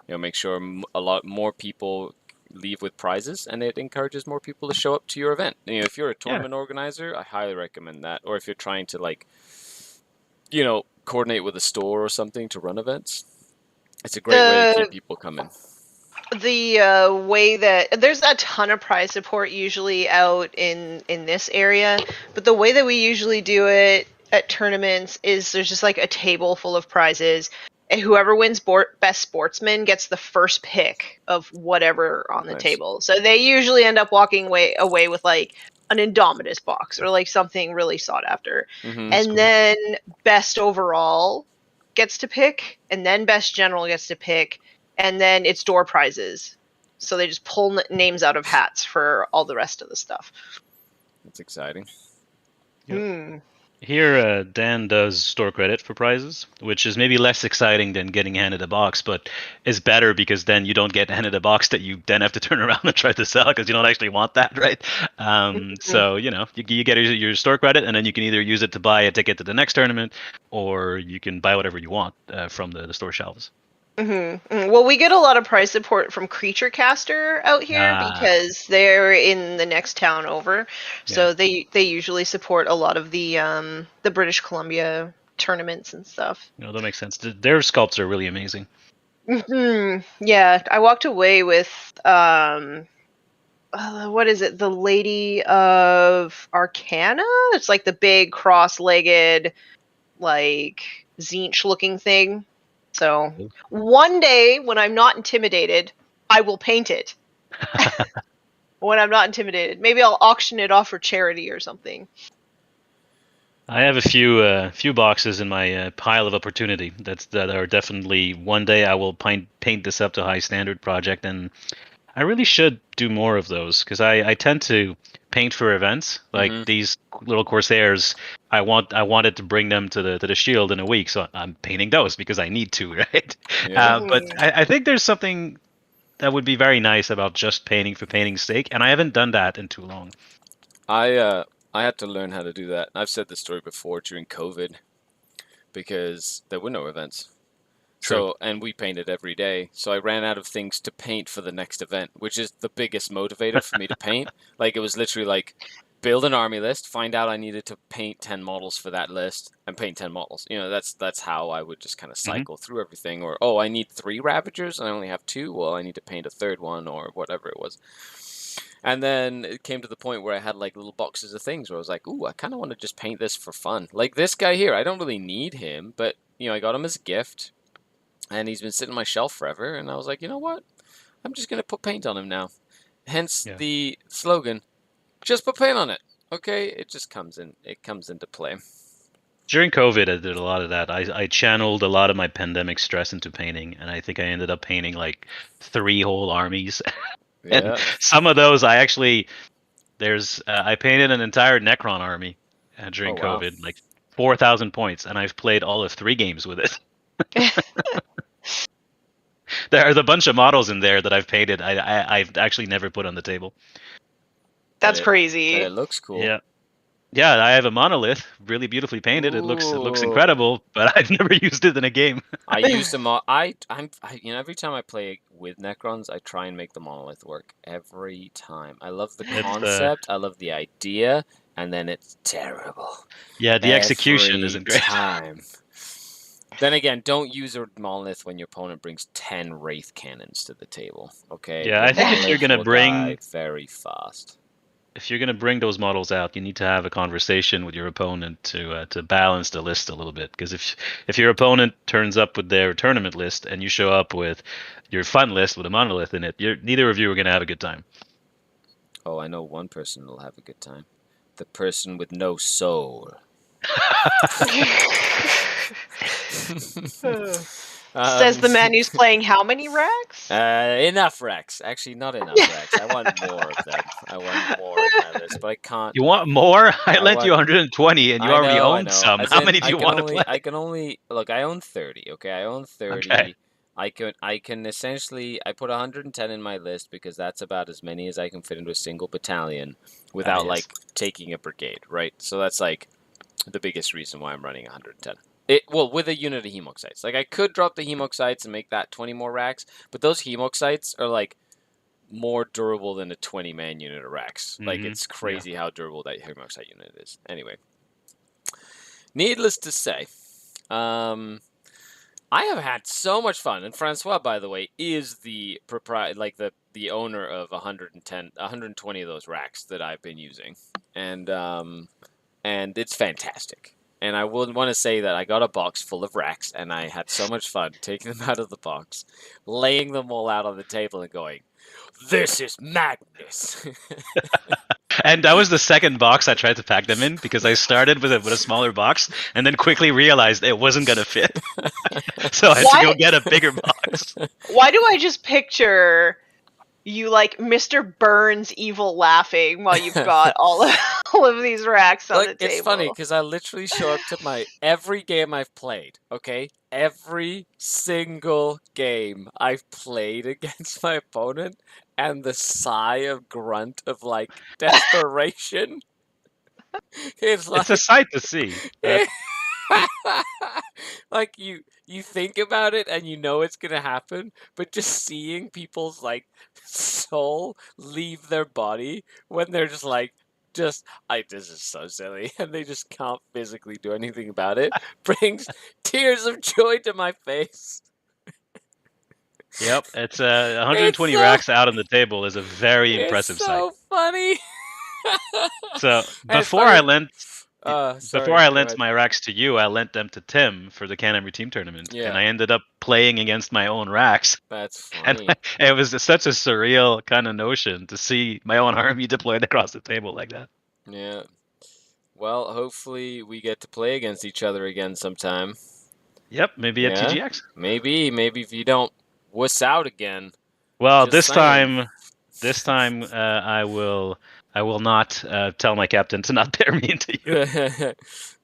make sure a lot more people leave with prizes, and it encourages more people to show up to your event. If you're a tournament organizer, I highly recommend that. Or if you're trying to coordinate with a store or something to run events, it's a great way to keep people coming. the way that there's a ton of prize support usually out in this area, but the way that we usually do it at tournaments is there's just like a table full of prizes, and whoever wins best sportsman gets the first pick of whatever on the Nice. table. So they usually end up walking away with like an Indomitus box or like something really sought after. And cool. then best overall gets to pick, and then best general gets to pick, and then it's door prizes. So they just pull names out of hats for all the rest of the stuff. That's exciting. Hmm. Here, Dan does store credit for prizes, which is maybe less exciting than getting handed a box, but is better because then you don't get handed a box that you then have to turn around and try to sell because you don't actually want that, right? So, you get your store credit, and then you can either use it to buy a ticket to the next tournament, or you can buy whatever you want from the store shelves. Well, we get a lot of prize support from Creature Caster out here because they're in the next town over. So they usually support a lot of the British Columbia tournaments and stuff. That makes sense. Their sculpts are really amazing. Yeah, I walked away with what is it? The Lady of Arcana? It's like the big cross-legged, like Zinch-looking thing. So one day, when I'm not intimidated, I will paint it. When I'm not intimidated, maybe I'll auction it off for charity or something. I have a few boxes in my pile of opportunity that are definitely one day I will paint this up to high standard project, and I really should do more of those because I tend to paint for events like these little Corsairs. I wanted to bring them to the shield in a week, so I'm painting those because I need to, right? Yeah. But I think there's something that would be very nice about just painting for painting's sake, and I haven't done that in too long. I had to learn how to do that. I've said this story before during COVID because there were no events. True. So, and we painted every day. So I ran out of things to paint for the next event, which is the biggest motivator for me to paint. Like, it was literally like, build an army list, find out I needed to paint 10 models for that list, and paint 10 models. That's how I would just kind of cycle through everything. Or, oh, I need 3 Ravagers, and I only have 2. Well, I need to paint a third one, or whatever it was. And then it came to the point where I had like little boxes of things where I was like, ooh, I kind of want to just paint this for fun. Like this guy here, I don't really need him, but, I got him as a gift. And he's been sitting on my shelf forever, and I was like, you know what? I'm just going to put paint on him now. Hence the slogan, just put paint on it. Okay? It just comes into play. During COVID, I did a lot of that. I channeled a lot of my pandemic stress into painting, and I think I ended up painting like 3 whole armies. And some of those I painted an entire Necron army during COVID, like 4,000 points, and I've played all of 3 games with it. There's a bunch of models in there that I've painted. I've actually never put on the table. That's crazy. It looks cool. Yeah, I have a monolith, really beautifully painted. It looks incredible, but I've never used it in a game. I used them all. Every time I play with Necrons, I try and make the monolith work every time. I love the concept, I love the idea, and then it's terrible. Yeah, the execution isn't great. Then again, don't use a monolith when your opponent brings 10 wraith cannons to the table. Okay. Yeah, I think if you're gonna bring very fast. If you're gonna bring those models out, you need to have a conversation with your opponent to balance the list a little bit. Because if your opponent turns up with their tournament list and you show up with your fun list with a monolith in it, neither of you are gonna have a good time. Oh, I know one person will have a good time. The person with no soul. Says the man who's playing how many racks? Enough racks. Actually, not enough racks. I want more of them. I want more on my list, but I can't. You want more? I lent you 120, and you already own some. How many do you want to play? I can only look. I own 30. Okay, I own 30. Okay. I can essentially I put 110 in my list because that's about as many as I can fit into a single battalion without like taking a brigade, right? So that's like the biggest reason why I'm running 110. With a unit of hemoxites. Like, I could drop the hemoxites and make that 20 more racks, but those hemoxites are, like, more durable than a 20-man unit of racks. Like, it's crazy how durable that hemoxite unit is. Anyway. Needless to say, I have had so much fun, and Francois, by the way, is the the owner of 120 of those racks that I've been using, and it's fantastic. And I would want to say that I got a box full of racks, and I had so much fun taking them out of the box, laying them all out on the table, and going, "This is madness." And that was the second box I tried to pack them in because I started with a smaller box and then quickly realized it wasn't gonna fit. So I had to go get a bigger box. Why do I just picture you like Mr. Burns evil laughing while you've got all of these racks on the table? It's funny because I literally show up to every game I've played, okay? Every single game I've played against my opponent, and the sigh of grunt of like desperation. It's like It's a sight to see. like you think about it and you know it's gonna happen, but just seeing people's like soul leave their body when they're just like, this is so silly, and they just can't physically do anything about it, brings tears of joy to my face. Yep, it's 120 racks out on the table is a very impressive It's sight. so funny. So And it's before funny- I lent sorry, before I go lent ahead. my racks to you, I lent them to Tim for the CanHammer team tournament, Yeah. and I ended up playing against my own racks. That's And funny. it was such a surreal kind of notion to see my own army deployed across the table like that. Yeah. Well, hopefully we get to play against each other again sometime. Yep, maybe at Yeah? TGX. Maybe if you don't wuss out again. Well, Just saying. this time I will not tell my captain to not pair me into you.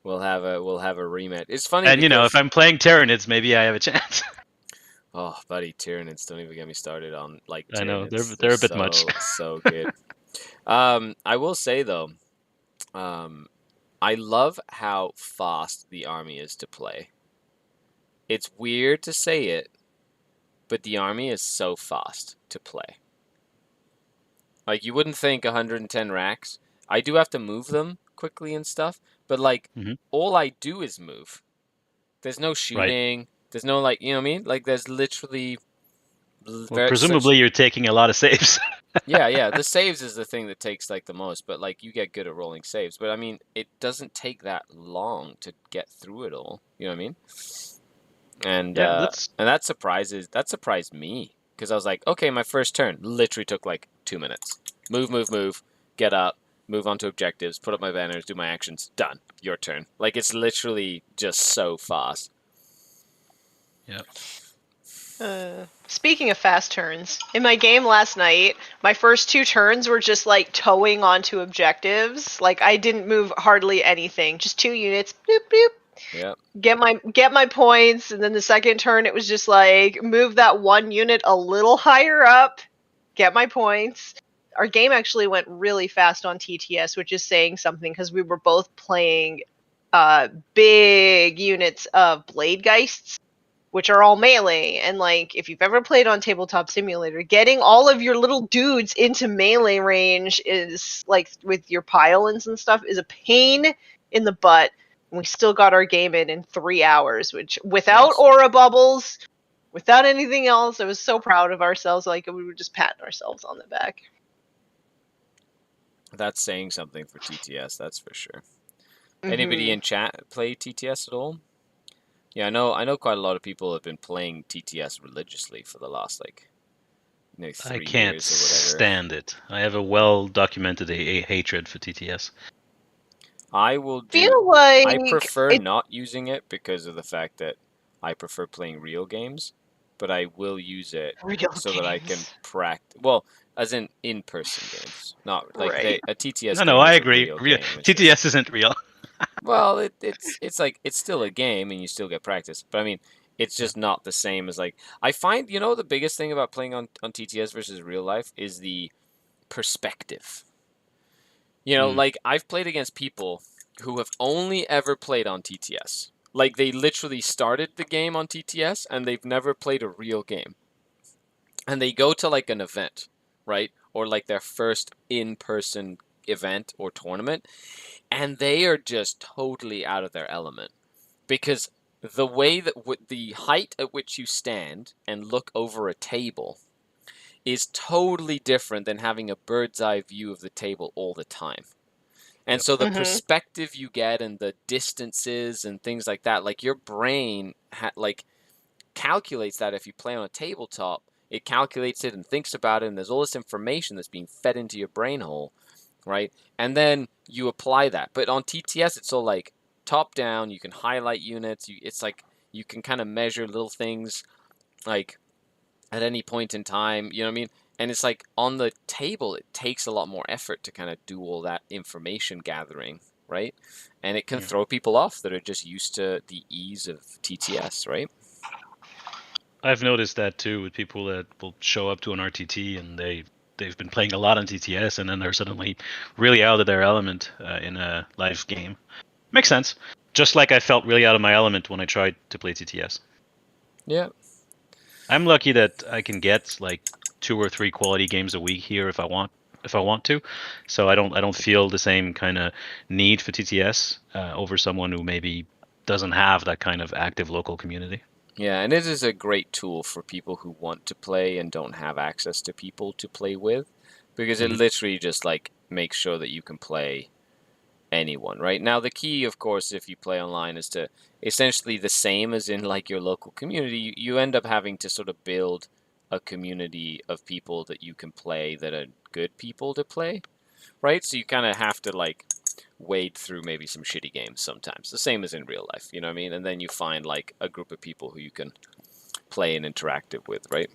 we'll have a rematch. It's funny And because if I'm playing Tyranids, maybe I have a chance. oh, buddy, Tyranids, don't even get me started on like Tyranids. I know they're a bit much. So good. I will say though, I love how fast the army is to play. It's weird to say it, but the army is so fast to play. Like, you wouldn't think 110 racks. I do have to move them quickly and stuff, but like, all I do is move. There's no shooting. Right. There's no like, you know what I mean? Like, there's literally. Well, presumably you're taking a lot of saves. yeah. The saves is the thing that takes like the most, but like you get good at rolling saves. But I mean, it doesn't take that long to get through it all. You know what I mean? And that surprised me because I was like, okay, my first turn literally took like 2 minutes. Move, get up, move on to objectives, put up my banners, do my actions, done. Your turn. Like, it's literally just so fast. Yep. Speaking of fast turns, in my game last night, my first 2 turns were just like towing onto objectives. Like, I didn't move hardly anything, just 2 units, boop boop. Yeah. Get my points, and then the second turn it was just like move that 1 unit a little higher up, get my points. Our game actually went really fast on TTS, which is saying something because we were both playing big units of Blade Geists, which are all melee. And like, if you've ever played on Tabletop Simulator, getting all of your little dudes into melee range is like with your pile-ins and stuff is a pain in the butt. And we still got our game in 3 hours, which without aura bubbles, without anything else, I was so proud of ourselves. Like, we were just patting ourselves on the back. That's saying something for TTS, that's for sure. Anybody in chat play TTS at all? Yeah, I know quite a lot of people have been playing TTS religiously for the last 3 years or whatever. I can't stand it. I have a well-documented hatred for TTS. I prefer not using it because of the fact that I prefer playing real games, but I will use it that I can practice. Well, as in person games, not like a TTS. No, I agree. TTS isn't real. Well, it's like it's still a game and you still get practice, but I mean, it's just not the same as like I find. The biggest thing about playing on TTS versus real life is the perspective. Like I've played against people who have only ever played on TTS. Like, they literally started the game on TTS and they've never played a real game. And they go to like an event, right? Or like their first in-person event or tournament, and they are just totally out of their element because the way that the height at which you stand and look over a table is totally different than having a bird's eye view of the table all the time. And Yep. so the Mhm. perspective you get and the distances and things like that, like your brain like calculates that. If you play on a tabletop, it calculates it and thinks about it, and there's all this information that's being fed into your brain hole, right? And then you apply that. But on TTS, it's all like top down. You can highlight units. It's like you can kind of measure little things like at any point in time. You know what I mean? And it's like on the table, it takes a lot more effort to kind of do all that information gathering, right? And it can Yeah. throw people off that are just used to the ease of TTS, right? I've noticed that too with people that will show up to an RTT and they've been playing a lot on TTS and then they're suddenly really out of their element in a live game. Makes sense. Just like I felt really out of my element when I tried to play TTS. Yeah. I'm lucky that I can get like 2 or 3 quality games a week here if I want to. So I don't feel the same kind of need for TTS over someone who maybe doesn't have that kind of active local community. Yeah, and it is a great tool for people who want to play and don't have access to people to play with, because it Mhm. literally just like makes sure that you can play anyone, right? Now the key, of course, if you play online is to essentially the same as in like your local community, you end up having to sort of build a community of people that you can play that are good people to play, right? So you kind of have to like wade through maybe some shitty games sometimes, the same as in real life, you know what I mean? And then you find like a group of people who you can play and interactive with, right?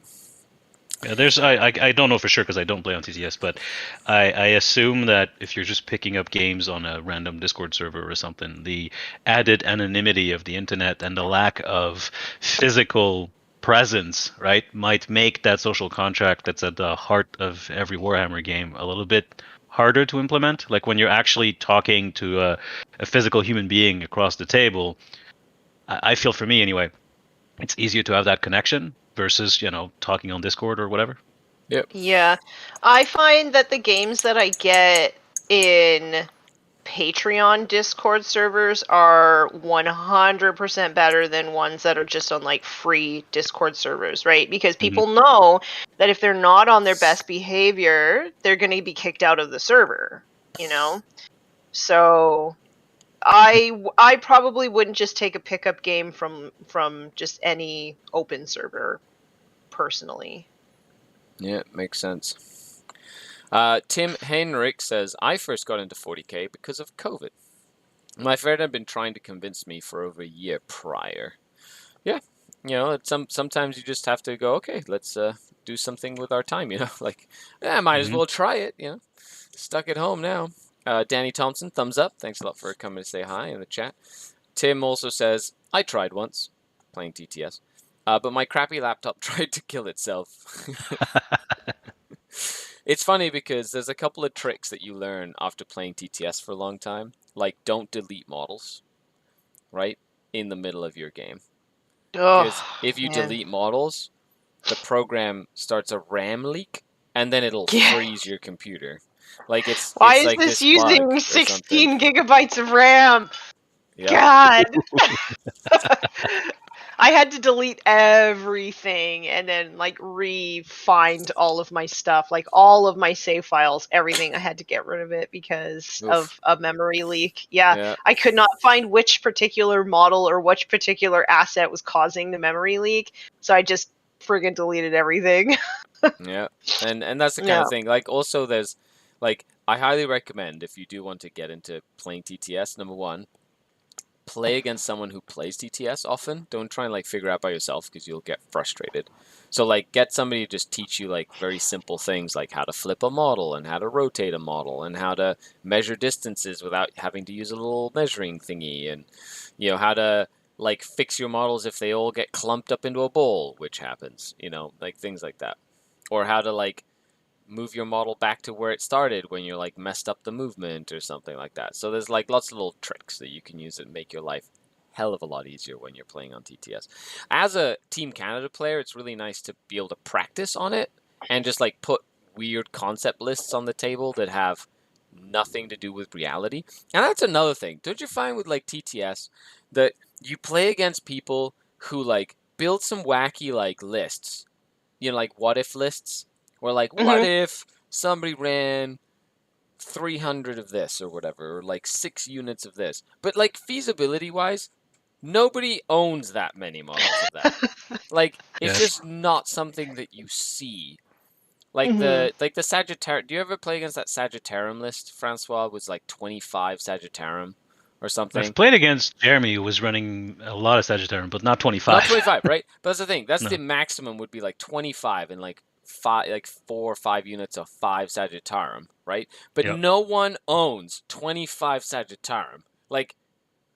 Yeah, I don't know for sure because I don't play on TTS, but I assume that if you're just picking up games on a random Discord server or something, the added anonymity of the internet and the lack of physical presence, right, might make that social contract that's at the heart of every Warhammer game a little bit harder to implement. Like when you're actually talking to a physical human being across the table, I feel for me anyway, it's easier to have that connection versus, talking on Discord or whatever. Yep. Yeah. I find that the games that I get in Patreon Discord servers are 100% better than ones that are just on like free Discord servers, right? Because people know that if they're not on their best behavior, they're going to be kicked out of the server, you know? So I probably wouldn't just take a pickup game from just any open server personally. Yeah, makes sense. Tim Henrik says, I first got into 40k because of COVID. My friend had been trying to convince me for over a year prior. Yeah, sometimes you just have to go, okay, let's do something with our time, like, yeah, I might as well try it, Stuck at home now. Danny Thompson, thumbs up. Thanks a lot for coming to say hi in the chat. Tim also says, I tried once, playing TTS, but my crappy laptop tried to kill itself. It's funny because there's a couple of tricks that you learn after playing TTS for a long time, like don't delete models, right, in the middle of your game. Because Oh, if you man. delete models, the program starts a RAM leak, and then it'll Yeah. freeze your computer. Like Why it's is like this this bug using or something. 16 gigabytes of RAM? Yep. God. I had to delete everything and then like re-find all of my stuff, like all of my save files, everything. I had to get rid of it because Oof. of a memory leak. Yeah, Yeah. I could not find which particular model or which particular asset was causing the memory leak, so I just friggin' deleted everything. Yeah. And that's the kind Yeah. of thing. Like also there's like I highly recommend if you do want to get into playing TTS, number one, play against someone who plays TTS often. Don't try and like figure out by yourself because you'll get frustrated. So like get somebody to just teach you like very simple things like how to flip a model and how to rotate a model and how to measure distances without having to use a little measuring thingy, and how to like fix your models if they all get clumped up into a bowl, which happens, like things like that. Or how to like move your model back to where it started when you're like messed up the movement or something like that. So there's like lots of little tricks that you can use that make your life hell of a lot easier when you're playing on TTS. As a Team Canada player, it's really nice to be able to practice on it and just like put weird concept lists on the table that have nothing to do with reality. And that's another thing. Don't you find with like TTS that you play against people who like build some wacky like lists, like what if lists, where like what Mhm. if somebody ran 300 of this or whatever, or like 6 units of this, but like feasibility wise, nobody owns that many models of that. Like it's Yeah. just not something that you see. Like Mhm. the Sagittarium. Do you ever play against that Sagittarium list? Francois was like 25 Sagittarium or I've something. played against Jeremy, who was running a lot of Sagittarium, but not Not 25. 25, right? But that's the thing. That's the No. maximum would be like 25 and like 4 or 5 units of 5 Sagittarium, right? But Yep. no one owns 25 Sagittarium. Like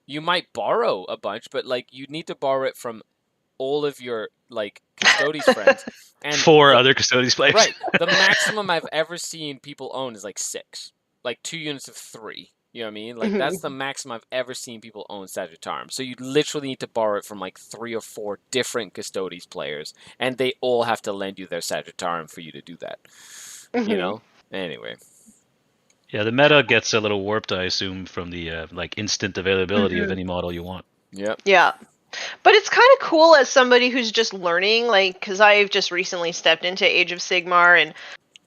you might borrow a bunch, but like you need to borrow it from all of your like Custodes friends. And 4 other Custodes players. right, the maximum I've ever seen people own is like 6. Like 2 units of 3. You know what I mean? Like that's the Mhm. maximum I've ever seen people own Sagittarium. So you literally need to borrow it from like 3 or 4 different Custodes players, and they all have to lend you their Sagittarium for you to do that. You Mhm. know? Anyway. Yeah, the meta gets a little warped, I assume, from the like instant availability of Mhm. any model you want. Yep. Yeah. But it's kind of cool as somebody who's just learning, like, because I've just recently stepped into Age of Sigmar, and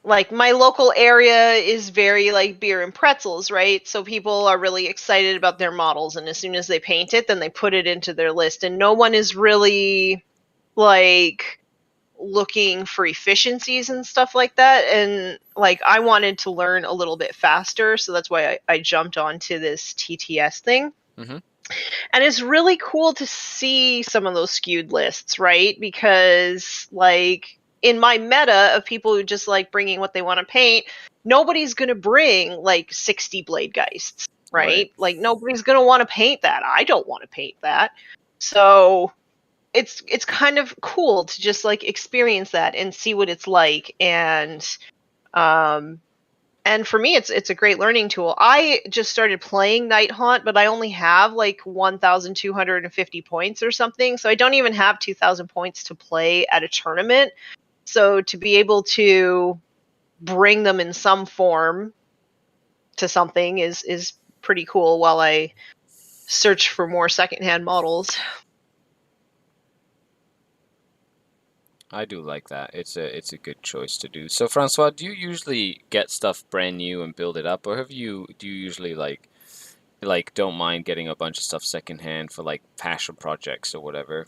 like my local area is very like beer and pretzels, right? So people are really excited about their models, and as soon as they paint it, then they put it into their list, and no one is really like looking for efficiencies and stuff like that. And like I wanted to learn a little bit faster, so that's why I jumped onto this TTS thing. Mm-hmm. And it's really cool to see some of those skewed lists, right? Because like in my meta of people who just like bringing what they want to paint, nobody's going to bring like 60 blade geists, Right. right? Like nobody's going to want to paint that. I don't want to paint that. So it's kind of cool to just like experience that and see what it's like. Um and for me it's a great learning tool. I just started playing Night Haunt, but I only have like 1250 points or something, so I don't even have 2000 points to play at a tournament. So to be able to bring them in some form to something is pretty cool while I search for more secondhand models. I do like that. It's a good choice to do. So Francois, do you usually get stuff brand new and build it up, or do you usually like don't mind getting a bunch of stuff secondhand for like passion projects or whatever?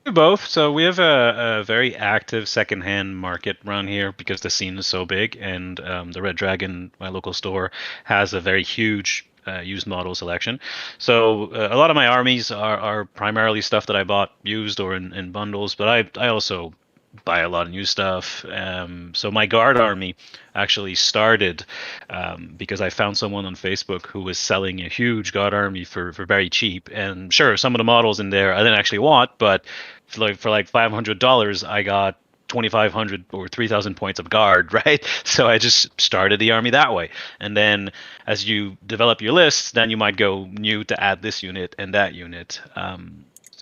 Do both. So we have a very active secondhand market around here because the scene is so big, and the Red Dragon, my local store, has a very huge used model selection. So a lot of my armies are primarily stuff that I bought used or in bundles, but I also buy a lot of new stuff. So my guard army actually started because I found someone on Facebook who was selling a huge guard army for very cheap. And sure, some of the models in there I didn't actually want, but for like $500, I got 2,500 or 3,000 points of guard, right? So I just started the army that way. And then as you develop your lists, then you might go new to add this unit and that unit.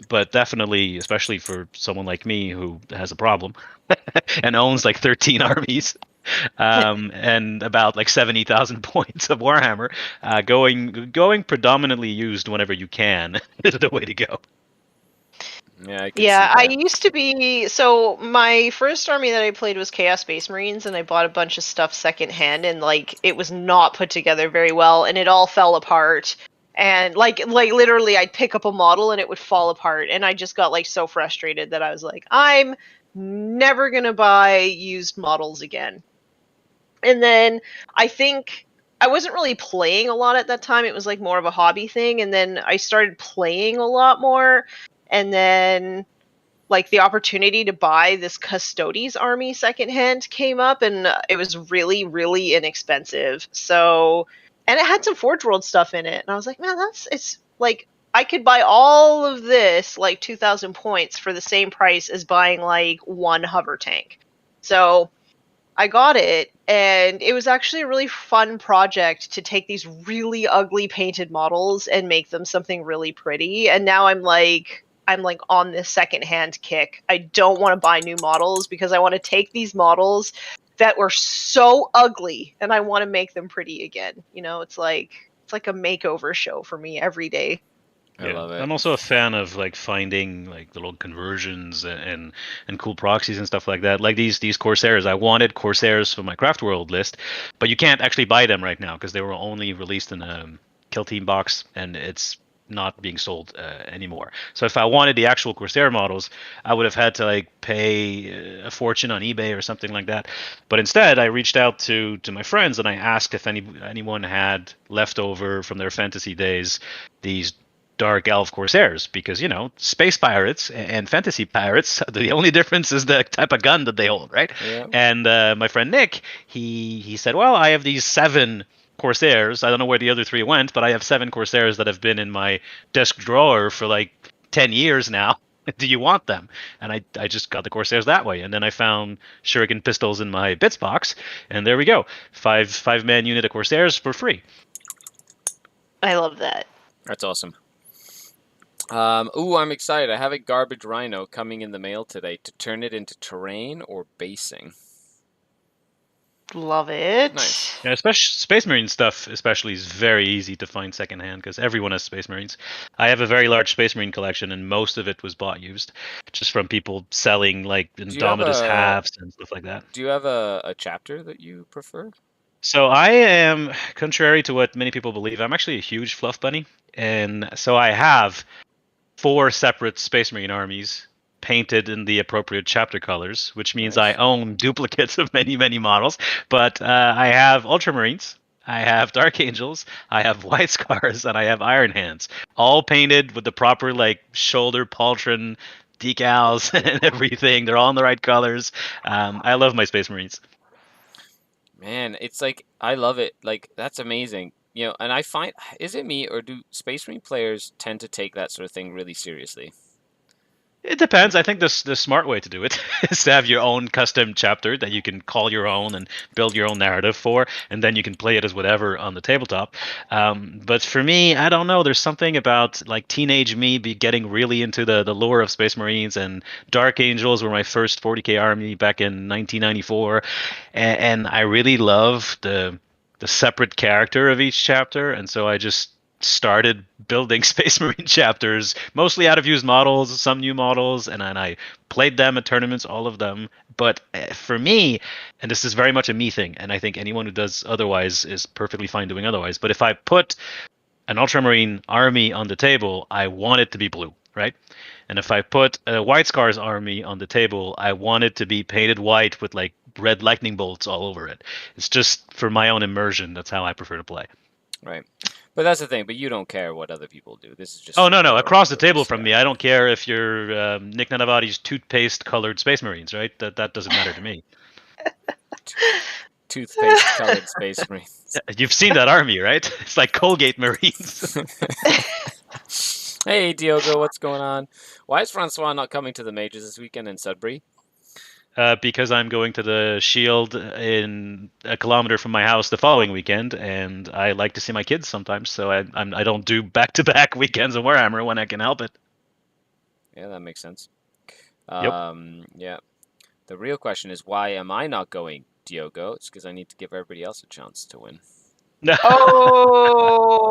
But definitely, especially for someone like me who has a problem and owns like 13 armies, and about like 70,000 points of Warhammer, going predominantly used whenever you can is the way to go. Yeah, I could see Yeah, I that. used to be. So my first army that I played was Chaos Space Marines, and I bought a bunch of stuff secondhand, and like it was not put together very well, and it all fell apart. And like literally, I'd pick up a model and it would fall apart, and I just got like so frustrated that I was like, I'm never gonna buy used models again. And then I think I wasn't really playing a lot at that time. It was like more of a hobby thing, and then I started playing a lot more, and then like the opportunity to buy this Custodes army secondhand came up, and it was really really inexpensive. So, and it had some Forge World stuff in it, and I was like, man, it's like I could buy all of this like 2000 points for the same price as buying like one hover tank. So I got it, and it was actually a really fun project to take these really ugly painted models and make them something really pretty. And now I'm like on this secondhand kick. I don't want to buy new models because I want to take these models that were so ugly and I want to make them pretty again. It's like a makeover show for me every day. I love it. I'm also a fan of like finding like little conversions and cool proxies and stuff like that. Like these Corsairs, I wanted Corsairs for my Craft World list, but you can't actually buy them right now because they were only released in a Kill Team box, and it's not being sold anymore. So if I wanted the actual Corsair models, I would have had to like pay a fortune on eBay or something like that. But instead, I reached out to my friends and I asked if anyone had leftover from their fantasy days these dark elf corsairs, because space pirates and fantasy pirates, the only difference is the type of gun that they hold, right? Yeah. And my friend Nick, he said, well, I have these 7 corsairs. I don't know where the other 3 went, but I have 7 corsairs that have been in my desk drawer for like 10 years now. Do you want them? And I just got the corsairs that way, and then I found shuriken pistols in my bits box, and there we go, five man unit of corsairs for free. I love that. That's awesome. Ooh, I'm excited. I have a garbage rhino coming in the mail today to turn it into terrain or basing. Love it. Nice. Yeah, especially Space Marine stuff, especially, is very easy to find secondhand because everyone has Space Marines. I have a very large Space Marine collection, and most of it was bought used, just from people selling like Indomitus halves and stuff like that. Do you have a chapter that you prefer? So I am, contrary to what many people believe, I'm actually a huge fluff bunny, and so I have 4 separate Space Marine armies painted in the appropriate chapter colors, which means Nice. I own duplicates of many, many models. But I have Ultramarines, I have Dark Angels, I have White Scars, and I have Iron Hands, all painted with the proper like shoulder pauldron decals and everything. They're all in the right colors. I love my Space Marines. Man, it's like, I love it. Like, that's amazing. And I find, is it me, or do Space Marine players tend to take that sort of thing really seriously? It depends. I think the smart way to do it is to have your own custom chapter that you can call your own and build your own narrative for, and then you can play it as whatever on the tabletop. But for me, I don't know. There's something about like teenage me getting really into the lore of Space Marines, and Dark Angels were my first 40k army back in 1994, and I really love the separate character of each chapter, and so I just started building Space Marine chapters, mostly out of used models, some new models, and then I played them at tournaments, all of them. But for me, and this is very much a me thing, and I think anyone who does otherwise is perfectly fine doing otherwise, but if I put an Ultramarine army on the table, I want it to be blue, right? And if I put a White Scars army on the table, I want it to be painted white with like red lightning bolts all over it. It's just for my own immersion. That's how I prefer to play. Right. But that's the thing. But you don't care what other people do. This is just. Oh, no. Across the table purpose, from yeah. me, I don't care if you're Nick Nanavati's toothpaste-colored Space Marines, right? That doesn't matter to me. Toothpaste-colored Space Marines. You've seen that army, right? It's like Colgate Marines. Hey, Diogo, what's going on? Why is Francois not coming to the majors this weekend in Sudbury? Because I'm going to the Shield in a kilometer from my house the following weekend, and I like to see my kids sometimes, so I don't do back-to-back weekends of Warhammer when I can help it. Yeah, that makes sense. Yep. Yeah. The real question is, why am I not going, Diogo? It's because I need to give everybody else a chance to win. Oh!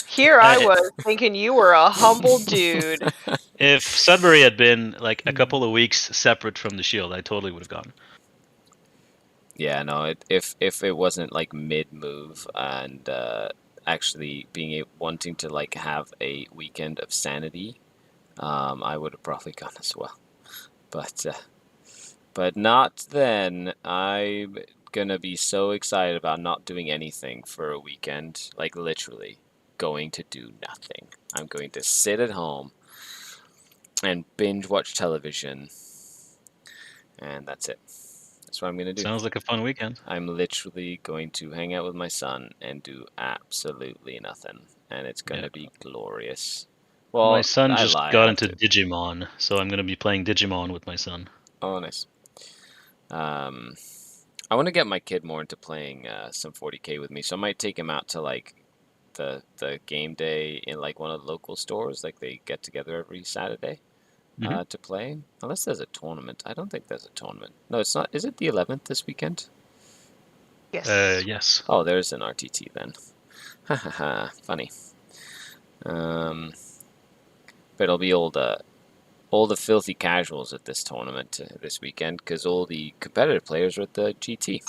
Here I was thinking you were a humble dude. If Sudbury had been like a couple of weeks separate from the Shield, I totally would have gone. Yeah, no. If it wasn't like mid-move and actually wanting to like have a weekend of sanity, I would have probably gone as well. But not then. I'm gonna be so excited about not doing anything for a weekend, like literally going to do nothing. I'm going to sit at home and binge watch television, and that's it. That's what I'm gonna do. Sounds like a fun weekend. I'm literally going to hang out with my son and do absolutely nothing, and it's gonna be glorious. Well, my son I just lied, got I into have to. Digimon, so I'm going to be playing Digimon with my son. Oh, nice. I want to get my kid more into playing some 40k with me, so I might take him out to like the game day in like one of the local stores. Like they get together every Saturday to play. Unless there's a tournament. I don't think there's a tournament. No, it's not. Is it the 11th this weekend? Yes. Yes. Oh, there's an RTT then. Ha ha ha. Funny. But it'll be all the filthy casuals at this tournament this weekend because all the competitive players are at the GT.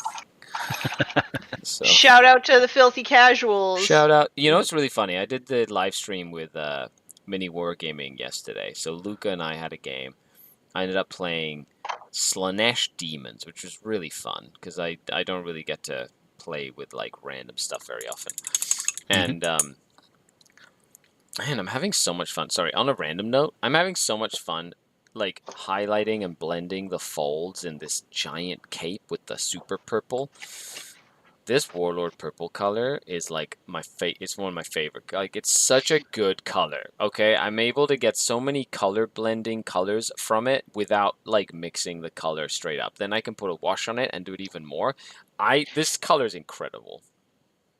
So Shout out to the filthy casuals. shout out. You know, it's really funny. I did the live stream with Mini Wargaming yesterday. So Luca and I had a game. I ended up playing Slanesh Demons, which was really fun because I don't really get to play with like random stuff very often. And man, I'm having so much fun. Sorry, on a random note, I'm having so much fun like highlighting and blending the folds in this giant cape with the super purple. This Warlord purple color is like it's one of my favorite. Like it's such a good color. Okay, I'm able to get so many color blending colors from it without like mixing the color straight up. Then I can put a wash on it and do it even more. This color is incredible.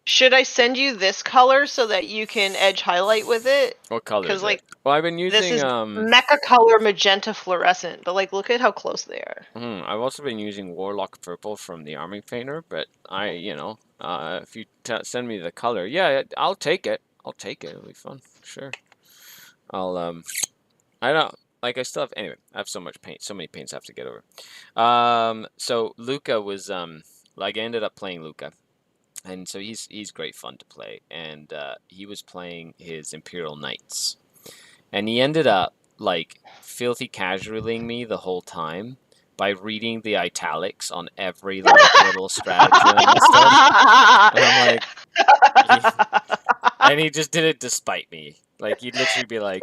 Should I send you this color so that you can edge highlight with it? What color is like, it? Well, I've been using this is mecha color magenta fluorescent, but like look at how close they are. I've also been using Warlock purple from the Army Painter, but if you send me the color, yeah, I'll take it. I'll take it. It'll be fun, sure. I don't like. I still have anyway. I have so much paint, so many paints I have to get over. So Luca was like I ended up playing Luca, and so he's great fun to play, and he was playing his Imperial Knights, and he ended up like filthy casualing me the whole time by reading the italics on every like little stratagem and stuff. And I'm like, and he just did it despite me. Like he'd literally be like,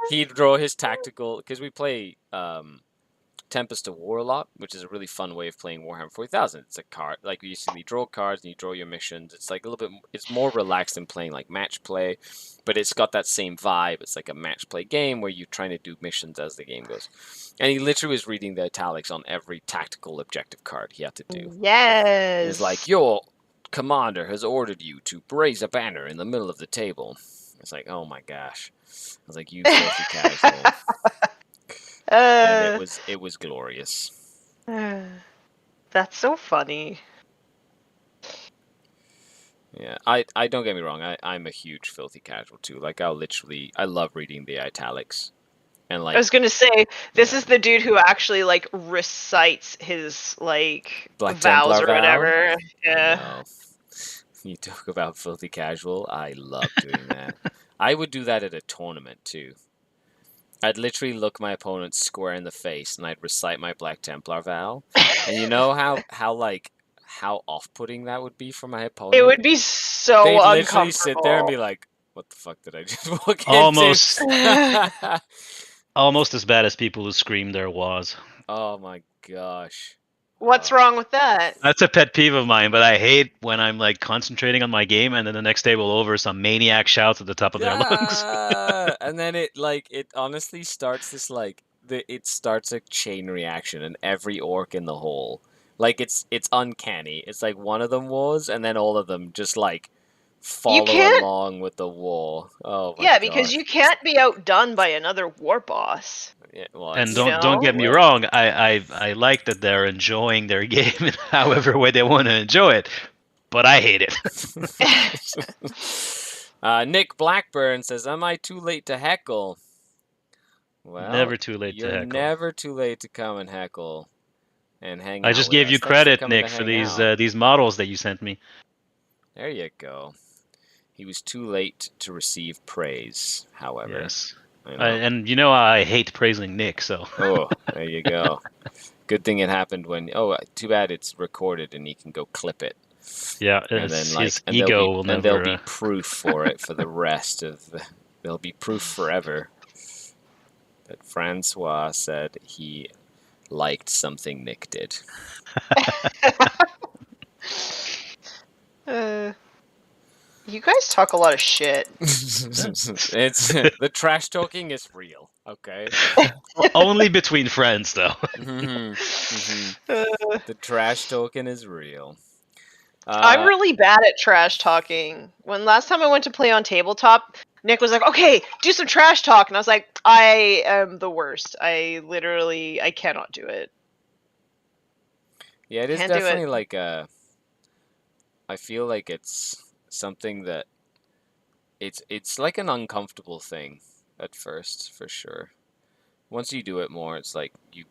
he'd draw his tactical because we play Tempest of Warlock, which is a really fun way of playing Warhammer 40,000. It's a card like you usually draw cards and you draw your missions. It's like a little bit. It's more relaxed than playing like match play, but it's got that same vibe. It's like a match play game where you're trying to do missions as the game goes. And he literally was reading the italics on every tactical objective card he had to do. Yes. It's like your commander has ordered you to raise a banner in the middle of the table. It's like, oh my gosh. I was like, you filthy casual. And it was glorious. That's so funny. Yeah, I don't get me wrong. I'm a huge filthy casual too. Like I love reading the italics, and like I was gonna say this is the dude who actually like recites his like Black vows Templar or whatever. vow? Yeah. You talk about filthy casual. I love doing that. I would do that at a tournament too. I'd literally look my opponent square in the face and I'd recite my Black Templar vow. And you know how off-putting that would be for my opponent? It would be so They'd uncomfortable. literally sit there and be like, what the fuck did I just walk Almost. into? Almost as bad as people who scream their was. Oh my gosh. What's wrong with that? That's a pet peeve of mine, but I hate when I'm like concentrating on my game and then the next table over some maniac shouts at the top of their lungs. And then it honestly starts this it starts a chain reaction in every orc in the hole. Like it's uncanny. It's like one of them was, and then all of them just like follow along with the war. Oh my yeah, because you can't be outdone by another war boss. Yeah, well, And don't get me wrong, I like that they're enjoying their game in however way they want to enjoy it, but I hate it. Nick Blackburn says, "Am I too late to heckle?" Well, never too late to heckle. You're never too late to come and heckle and hang out. I just gave you credit, Nick, for these models that you sent me. There you go. He was too late to receive praise, however. Yes. And you know I hate praising Nick, so. Oh, there you go. Good thing it happened when. Oh, too bad it's recorded and he can go clip it. Yeah, and then his ego will never. And there'll be proof for it for the rest of. There'll be proof forever that Francois said he liked something Nick did. You guys talk a lot of shit. It's the trash talking is real, okay? Only between friends, though. The trash talking is real. I'm really bad at trash talking. When last time I went to play on tabletop, Nick was like, "Okay, do some trash talk," and I was like, "I am the worst. I cannot do it." Yeah, it is definitely like a. I feel like it's something that it's like an uncomfortable thing at first, for sure. Once you do it more, it's like you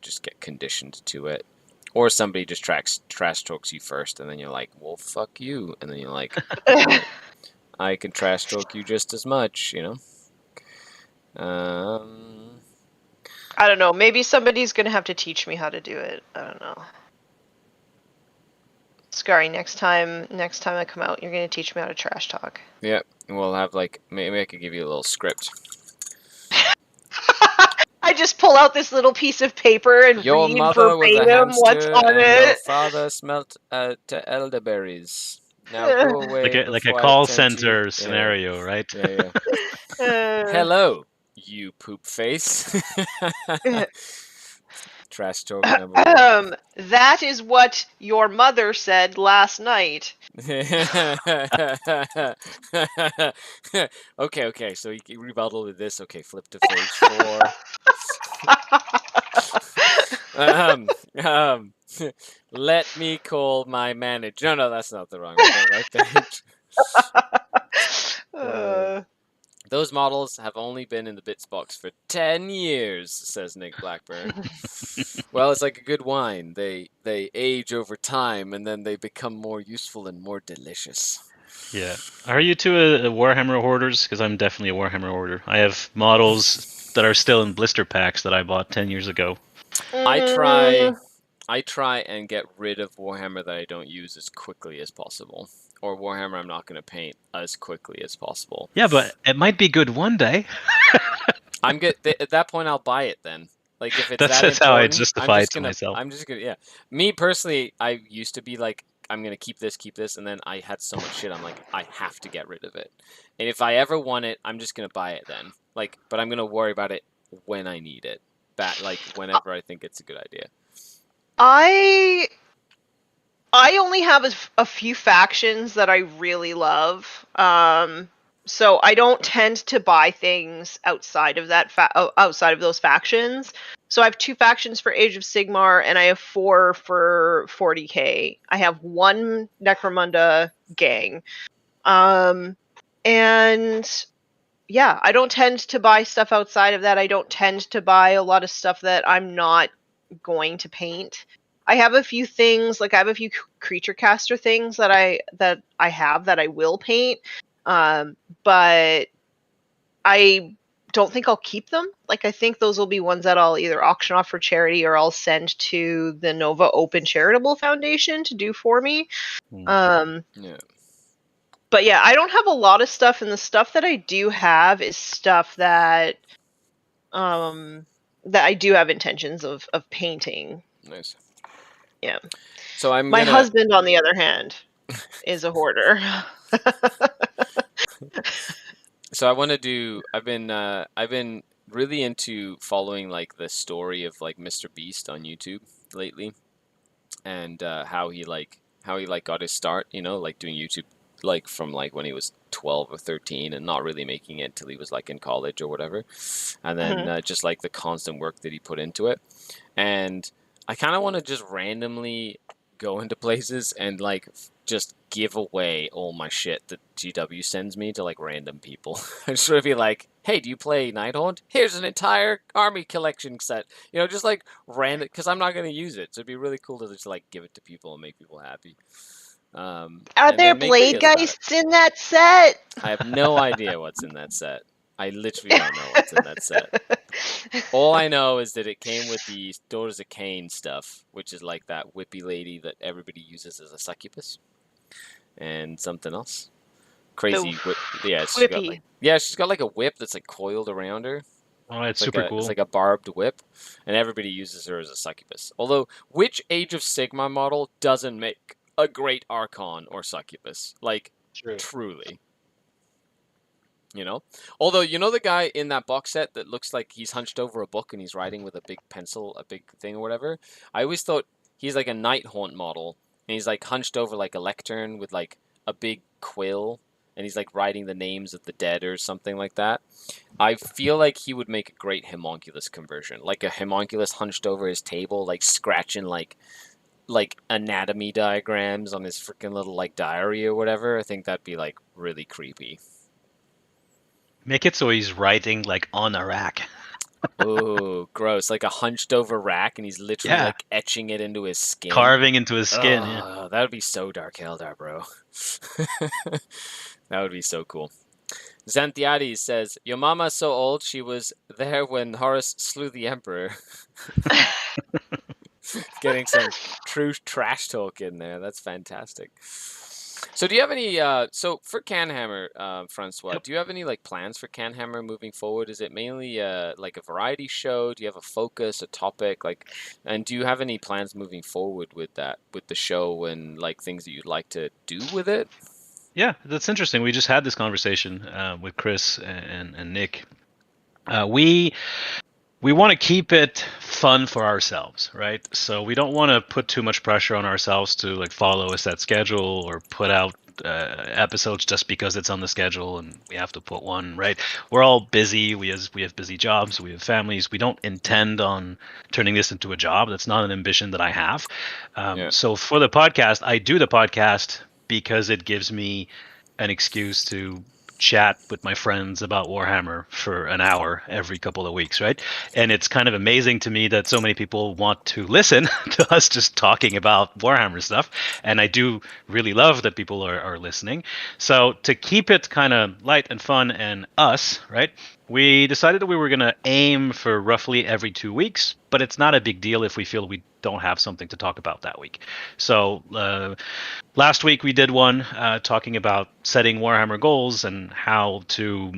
just get conditioned to it. Or somebody just trash talks you first, and then you're like, well, fuck you. And then you're like, alright, I can trash talk you just as much, you know? I don't know. Maybe somebody's gonna have to teach me how to do it. I don't know. Skari, next time I come out, you're gonna teach me how to trash talk. Yeah, we'll have like, maybe I could give you a little script. I just pull out this little piece of paper and Your read mother was a verbatim what's hamster, on and your it. father smelt to elderberries. Now go away Like a before I call attend to you. center scenario, right? Yeah. Hello, you poop face. Trash talk number one. That is what your mother said last night. Okay, so you rebuttal with this. Okay, flip to page 4. Let me call my manager. No, that's not the right page. Those models have only been in the bits box for 10 years, says Nick Blackburn. Well, it's like a good wine. They age over time, and then they become more useful and more delicious. Yeah. Are you two a Warhammer hoarders? Because I'm definitely a Warhammer hoarder. I have models that are still in blister packs that I bought 10 years ago. I try and get rid of Warhammer that I don't use as quickly as possible, or Warhammer I'm not going to paint as quickly as possible. Yeah, but it might be good one day. I'm good at that point. I'll buy it then. Like if it's That's that important, how I justify it to myself. I'm just gonna, yeah. Me personally, I used to be like, I'm gonna keep this, and then I had so much shit. I'm like, I have to get rid of it. And if I ever want it, I'm just gonna buy it then. Like, but I'm gonna worry about it when I need it. Like whenever I think it's a good idea. I only have a few factions that I really love. So I don't tend to buy things outside of that outside of those factions. So I have 2 factions for Age of Sigmar, and I have 4 for 40k. I have 1 Necromunda gang. And yeah, I don't tend to buy stuff outside of that. I don't tend to buy a lot of stuff that I'm not going to paint. I have a few things, like I have a few creature caster things that I have that I will paint, but I don't think I'll keep them. Like I think those will be ones that I'll either auction off for charity or I'll send to the Nova Open Charitable Foundation to do for me. Yeah. But yeah, I don't have a lot of stuff, and the stuff that I do have is stuff that that I do have intentions of painting. Nice. Yeah. So My husband, on the other hand, is a hoarder. So I want to do. I've been really into following like the story of like Mr. Beast on YouTube lately, and how he got his start. You know, like doing YouTube like from like when he was 12 or 13 and not really making it till he was like in college or whatever, and then just like the constant work that he put into it. And I kind of want to just randomly go into places and like just give away all my shit that GW sends me to like random people. I just want to be like, hey, do you play Nighthaunt? Here's an entire army collection set. You know, just like random, because I'm not going to use it. So it'd be really cool to just like give it to people and make people happy. Are there blade geists in that set? I have no idea what's in that set. I literally don't know what's in that set. All I know is that it came with the Daughters of Cain stuff, which is like that whippy lady that everybody uses as a succubus, and something else. Crazy whip. Yeah, she's got like a whip that's like coiled around her. Oh, it's super cool. It's like a barbed whip, and everybody uses her as a succubus. Although, which Age of Sigmar model doesn't make a great Archon or succubus? Like, truly. You know? Although, you know the guy in that box set that looks like he's hunched over a book and he's writing with a big pencil, a big thing or whatever? I always thought he's like a Nighthaunt model, and he's like hunched over like a lectern with like a big quill, and he's like writing the names of the dead or something like that. I feel like he would make a great homunculus conversion. Like a homunculus hunched over his table, like scratching like anatomy diagrams on his freaking little like diary or whatever. I think that'd be like really creepy. Make it so he's writing like on a rack. Oh, gross! Like a hunched over rack, and he's literally Yeah, like etching it into his skin. carving into his skin. Yeah. Oh, that would be so dark Eldar, bro. That would be so cool. Xanthiades says, "Your mama's so old she was there when Horus slew the Emperor." Getting some true trash talk in there. That's fantastic. So do you have any so for CanHammer, Francois, Yep. do you have any like plans for CanHammer moving forward? Is it mainly like a variety show? Do you have a focus, a topic, like, and do you have any plans moving forward with that, with the show, and like things that you'd like to do with it? Yeah, that's interesting. We just had this conversation with Chris and Nick. We want to keep it fun for ourselves, right? So we don't want to put too much pressure on ourselves to like follow a set schedule or put out episodes just because it's on the schedule and we have to put one, right? We're all busy. We have busy jobs. We have families. We don't intend on turning this into a job. That's not an ambition that I have. Yeah. So for the podcast, I do the podcast because it gives me an excuse to chat with my friends about Warhammer for an hour every couple of weeks, right? And it's kind of amazing to me that so many people want to listen to us just talking about Warhammer stuff. And I do really love that people are listening. So to keep it kind of light and fun and us, right? We decided that we were going to aim for roughly every 2 weeks, but it's not a big deal if we feel we don't have something to talk about that week. So last week we did one talking about setting Warhammer goals and how to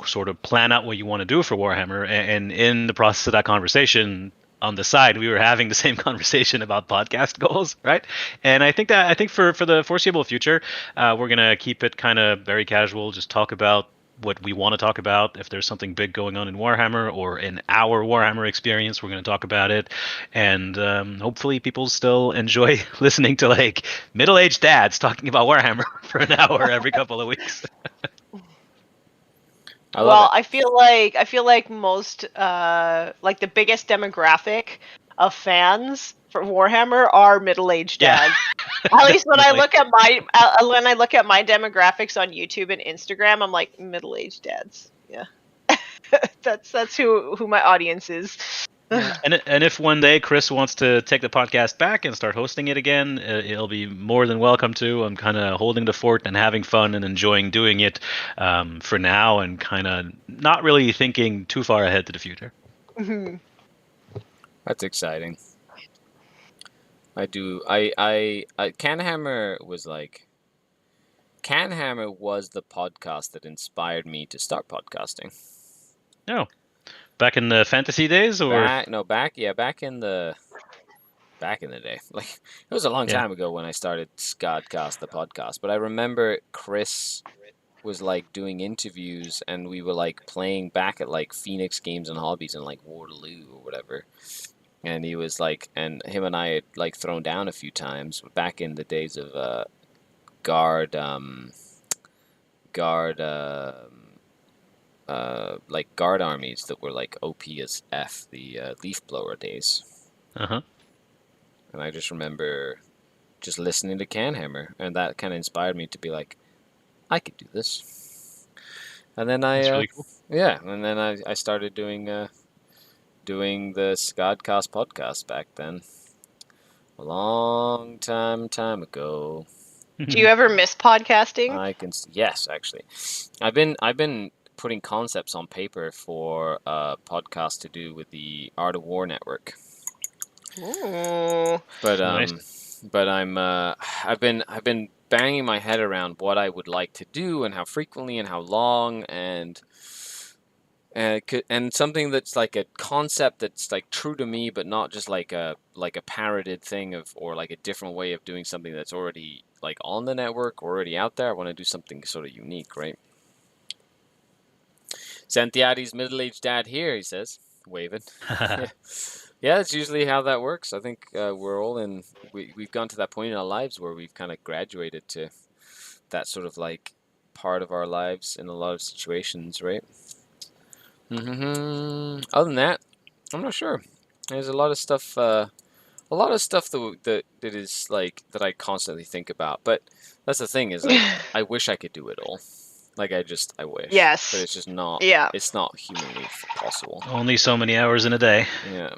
sort of plan out what you want to do for Warhammer. And in the process of that conversation, on the side, we were having the same conversation about podcast goals, right? And I think for the foreseeable future, we're gonna keep it kind of very casual, just talk about what we want to talk about. If there's something big going on in Warhammer or in our Warhammer experience, we're going to talk about it. And hopefully people still enjoy listening to like middle-aged dads talking about Warhammer for an hour every couple of weeks. I love Well, it. I feel like most like the biggest demographic of fans for Warhammer are middle-aged Yeah. dads. At least when I Definitely. look at my demographics on YouTube and Instagram, I'm like middle-aged dads. Yeah. That's who my audience is. And if one day Chris wants to take the podcast back and start hosting it again, he'll be more than welcome to. I'm kind of holding the fort and having fun and enjoying doing it for now, and kind of not really thinking too far ahead to the future. That's exciting. I do. I CanHammer was like, CanHammer was the podcast that inspired me to start podcasting. No, back in the fantasy days, or Back in the day. Like, it was a long yeah, time ago when I started SkaredCast, the podcast. But I remember Chris was like doing interviews, and we were like playing back at like Phoenix Games and Hobbies and like Waterloo or whatever. And he was like, and him and I had like thrown down a few times back in the days of guard guard like guard armies that were like OP as F, the leaf blower days. uh-huh. And I just remember just listening to CanHammer, and that kind of inspired me to be like, I could do this. And then That's really cool. I started doing the SkaredCast podcast back then, a long time ago. Do you ever miss podcasting? Yes, actually, I've been putting concepts on paper for a podcast to do with the Art of War network. Ooh. But Nice. I've been banging my head around what I would like to do and how frequently and how long, and something that's like a concept that's like true to me, but not just like a parroted thing of, or like a different way of doing something that's already like on the network, already out there. I want to do something sort of unique, right? Xanthiades, middle-aged dad here, he says, waving. Yeah, that's usually how that works. I think we're all we've gone to that point in our lives where we've kind of graduated to that sort of like part of our lives in a lot of situations, right? Other than that, I'm not sure. There's a lot of stuff that is like that I constantly think about. But that's the thing, is like, I wish I could do it all. Like I wish. Yes. But it's just not. Yeah. It's not humanly possible. Only so many hours in a day. Yeah.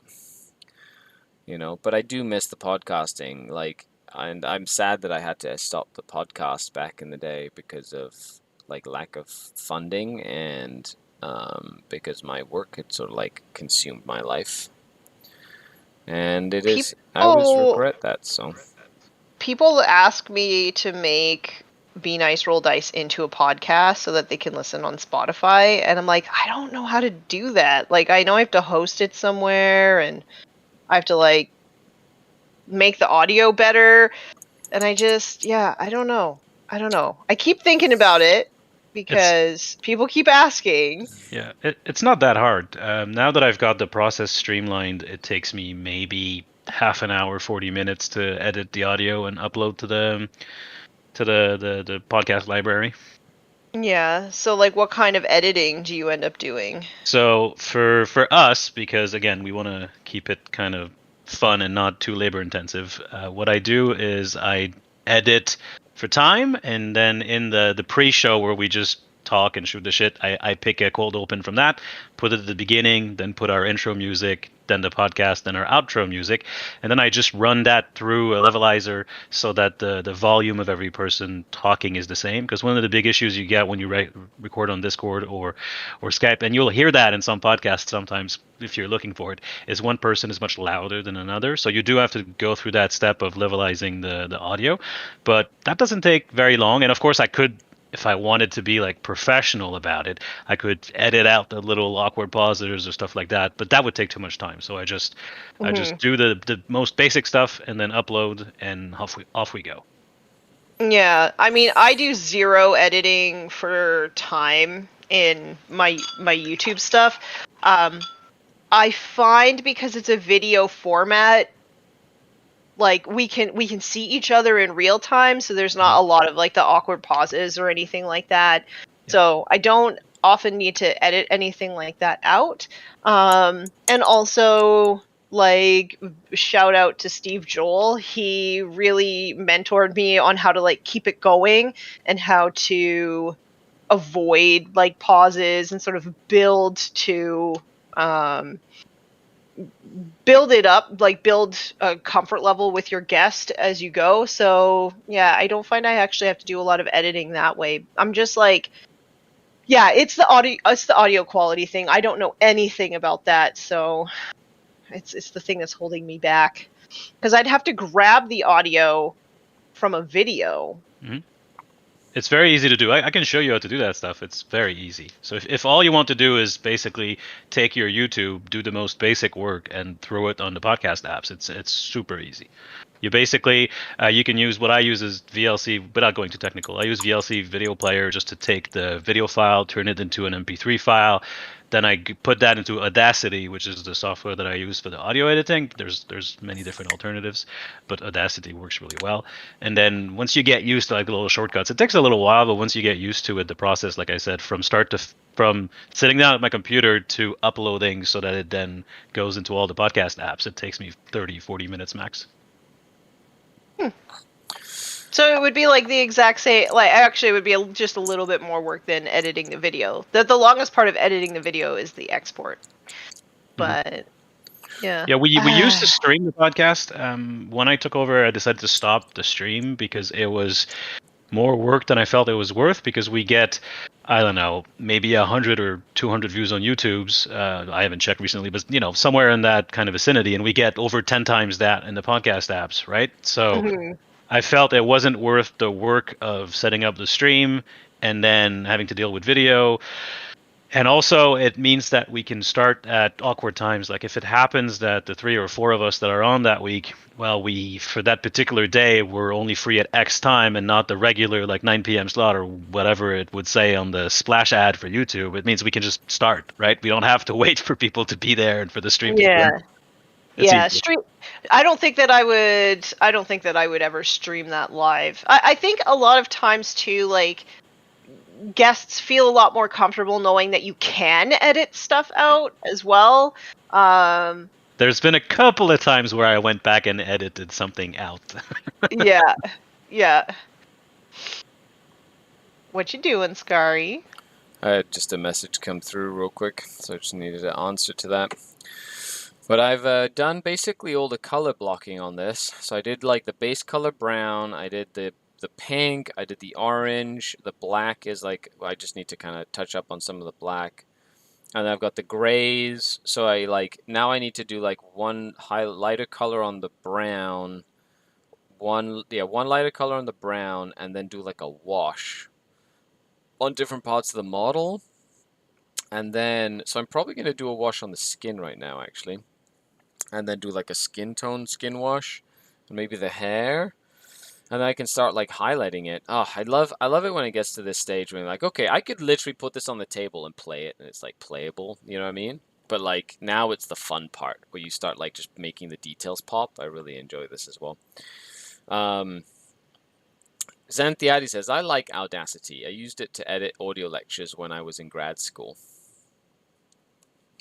But I do miss the podcasting. Like, and I'm sad that I had to stop the podcast back in the day because of like lack of funding and because my work had sort of like consumed my life. And it is. I always regret that. So. People ask me to make Be Nice Roll Dice into a podcast so that they can listen on Spotify, and I'm like, I don't know how to do that. Like, I know I have to host it somewhere, and I have to like make the audio better, and I don't know. I keep thinking about it because people keep asking. Yeah, it's not that hard. Now that I've got the process streamlined, it takes me maybe half an hour, 40 minutes to edit the audio and upload to the podcast library. Yeah, so like what kind of editing do you end up doing? So for us, because again, we want to keep it kind of fun and not too labor intensive, what I do is I edit for time, and then in the pre-show where we just talk and shoot the shit, I pick a cold open from that, put it at the beginning, then put our intro music, then the podcast, then our outro music, and then I just run that through a levelizer so that the volume of every person talking is the same. Because one of the big issues you get when you record on Discord or Skype, and you'll hear that in some podcasts sometimes if you're looking for it, is one person is much louder than another. So you do have to go through that step of levelizing the audio, but that doesn't take very long. And of course, I could, if I wanted to be like professional about it, I could edit out the little awkward pauses or stuff like that, but that would take too much time. So I just do the most basic stuff and then upload, and off we go. Yeah, I mean, I do zero editing for time in my YouTube stuff. I find because it's a video format, like we can see each other in real time, so there's not a lot of like the awkward pauses or anything like that. Yeah. So I don't often need to edit anything like that out. And also, like, shout out to Steve Joel. He really mentored me on how to like keep it going and how to avoid like pauses and sort of build to build it up, like build a comfort level with your guest as you go. So yeah, I don't find I actually have to do a lot of editing that way. I'm just like, yeah, it's the audio quality thing. I don't know anything about that, so it's the thing that's holding me back, because I'd have to grab the audio from a video. Mm-hmm. It's very easy to do. I can show you how to do that stuff. It's very easy. So if all you want to do is basically take your YouTube, do the most basic work, and throw it on the podcast apps, it's super easy. You basically, you can use what I use is VLC, without going too technical. I use VLC Video Player just to take the video file, turn it into an MP3 file. Then I put that into Audacity, which is the software that I use for the audio editing. There's many different alternatives, but Audacity works really well. And then once you get used to like the little shortcuts, it takes a little while, but once you get used to it, the process, like I said, from sitting down at my computer to uploading so that it then goes into all the podcast apps, it takes me 30, 40 minutes max. So it would be like the exact same, like actually it would be just a little bit more work than editing the video. The longest part of editing the video is the export. But yeah. Yeah, we used to stream the podcast. When I took over, I decided to stop the stream because it was more work than I felt it was worth, because we get, I don't know, maybe 100 or 200 views on YouTube's. I haven't checked recently, but somewhere in that kind of vicinity, and we get over 10 times that in the podcast apps, right? So I felt it wasn't worth the work of setting up the stream and then having to deal with video. And also, it means that we can start at awkward times. Like if it happens that the 3 or 4 of us that are on that week, well, for that particular day, we're only free at X time and not the regular like 9 p.m. slot or whatever it would say on the splash ad for YouTube. It means we can just start, right? We don't have to wait for people to be there and for the stream to start. Yeah, stream. I don't think that I would ever stream that live. I think a lot of times too, like, guests feel a lot more comfortable knowing that you can edit stuff out as well. There's been a couple of times where I went back and edited something out. Yeah. What you doing, Skari? I had just a message come through real quick, so I just needed an answer to that. But I've done basically all the color blocking on this. So I did like the base color brown, I did the pink, I did the orange, the black is like, I just need to kind of touch up on some of the black. And then I've got the grays, so I like, now I need to do like one lighter color on the brown, one lighter color on the brown, and then do like a wash on different parts of the model. And then, so I'm probably going to do a wash on the skin right now, actually. And then do like a skin tone skin wash, and maybe the hair. And then I can start like highlighting it. Oh, I love it when it gets to this stage when you're like, okay, I could literally put this on the table and play it, and it's like playable, you know what I mean? But like now it's the fun part where you start like just making the details pop. I really enjoy this as well. Xanthiadi says, I like Audacity. I used it to edit audio lectures when I was in grad school.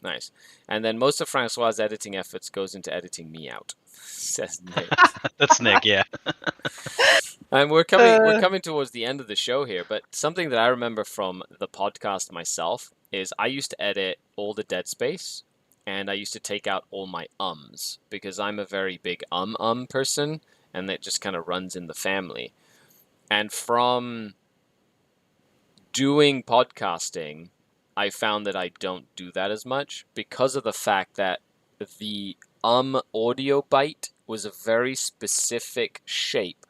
Nice. And then most of Francois' editing efforts goes into editing me out, says Nick. That's Nick, yeah. And we're coming towards the end of the show here, but something that I remember from the podcast myself is I used to edit all the dead space, and I used to take out all my ums, because I'm a very big person, and it just kind of runs in the family. And from doing podcasting, I found that I don't do that as much because of the fact that the audio bite was a very specific shape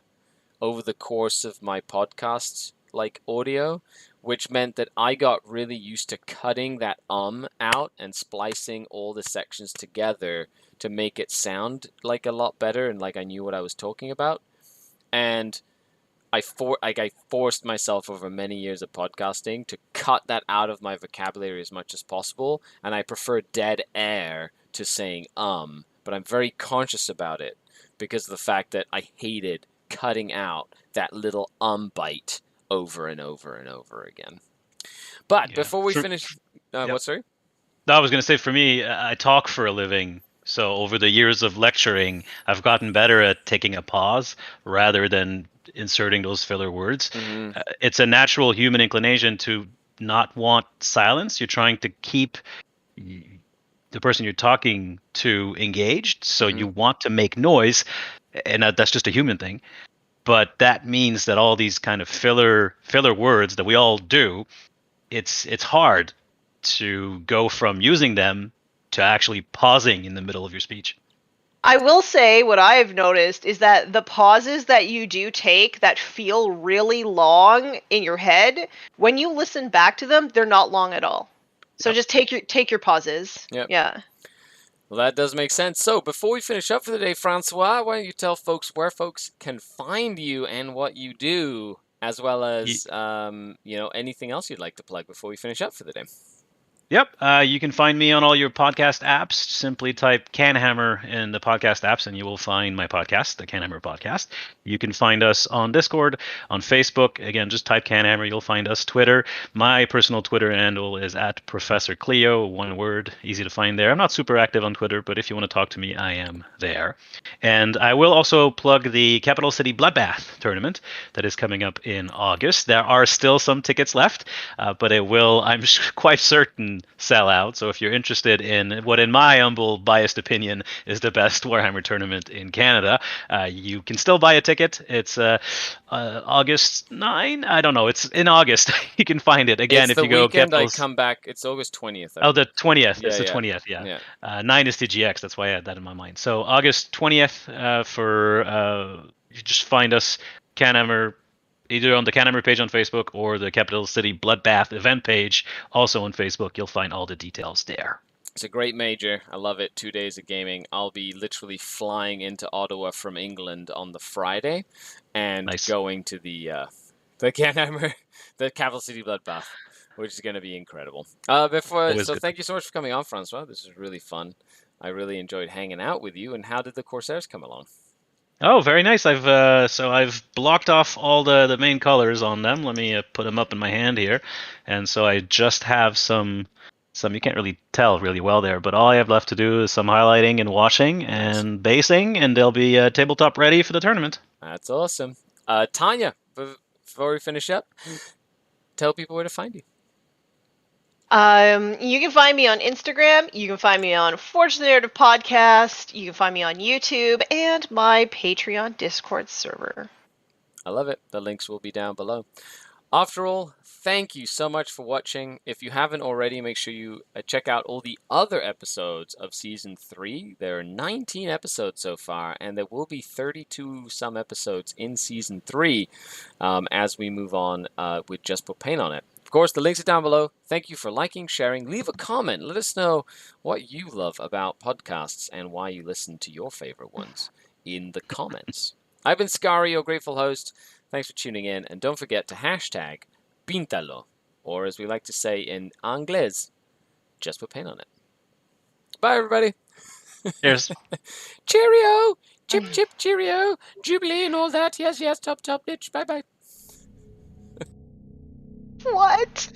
over the course of my podcasts, like audio, which meant that I got really used to cutting that out and splicing all the sections together to make it sound like a lot better and like I knew what I was talking about. And I forced myself over many years of podcasting to cut that out of my vocabulary as much as possible, and I prefer dead air to saying but I'm very conscious about it because of the fact that I hated cutting out that little bite over and over and over again. But before we finish, what, sorry? No, I was going to say, for me, I talk for a living. So over the years of lecturing, I've gotten better at taking a pause rather than inserting those filler words. Mm-hmm. It's a natural human inclination to not want silence. You're trying to keep the person you're talking to engaged, so you want to make noise, and that's just a human thing. But that means that all these kind of filler words that we all do, it's hard to go from using them to actually pausing in the middle of your speech. I will say what I've noticed is that the pauses that you do take that feel really long in your head, when you listen back to them, they're not long at all. So just take your pauses. Yep. Yeah. Well, that does make sense. So before we finish up for the day, Francois, why don't you tell folks where folks can find you and what you do, as well as anything else you'd like to plug before we finish up for the day. Yep. You can find me on all your podcast apps. Simply type CanHammer in the podcast apps and you will find my podcast, the CanHammer Podcast. You can find us on Discord, on Facebook. Again, just type CanHammer. You'll find us. Twitter. My personal Twitter handle is at Professor Cleo, one word, easy to find there. I'm not super active on Twitter, but if you want to talk to me, I am there. And I will also plug the Capital City Bloodbath tournament that is coming up in August. There are still some tickets left, but it will, I'm quite certain, sell out. So if you're interested in what, in my humble biased opinion, is the best Warhammer tournament in Canada, you can still buy a ticket. It's August 9. I don't know. It's in August. You can find it again it's if the you go. Weekend I come back. It's August 20th. Oh, the 20th. Yeah, it's the 20th. Yeah. 9 is TGX. That's why I had that in my mind. So August 20th for you just find us CanHammer, either on the CanHammer page on Facebook or the Capital City Bloodbath event page, also on Facebook. You'll find all the details there. It's a great major. I love it. 2 days of gaming. I'll be literally flying into Ottawa from England on the Friday and going to the CanHammer, the Capital City Bloodbath, which is going to be incredible. Thank you so much for coming on, Francois. This was really fun. I really enjoyed hanging out with you. And how did the Corsairs come along? Oh, very nice. I've blocked off all the main colors on them. Let me put them up in my hand here, and so I just have some you can't really tell really well there, but all I have left to do is some highlighting and washing and basing, and they'll be tabletop ready for the tournament. That's awesome. Tanya, before we finish up, tell people where to find you. You can find me on Instagram. You can find me on Forge the Narrative Podcast. You can find me on YouTube and my Patreon Discord server. I love it. The links will be down below. After all, thank you so much for watching. If you haven't already, make sure you check out all the other episodes of Season 3. There are 19 episodes so far, and there will be 32 some episodes in Season 3 as we move on with Just Put Paint on It. Of course, the links are down below. Thank you for liking, sharing. Leave a comment. Let us know what you love about podcasts and why you listen to your favorite ones in the comments. I've been Skari, your grateful host. Thanks for tuning in, and don't forget to hashtag Píntalo, or as we like to say in Anglais, just put paint on it. Bye, everybody. Cheers. Cheerio! Chip, chip, cheerio! Jubilee and all that. Yes, yes, top, top, bitch. Bye-bye. What?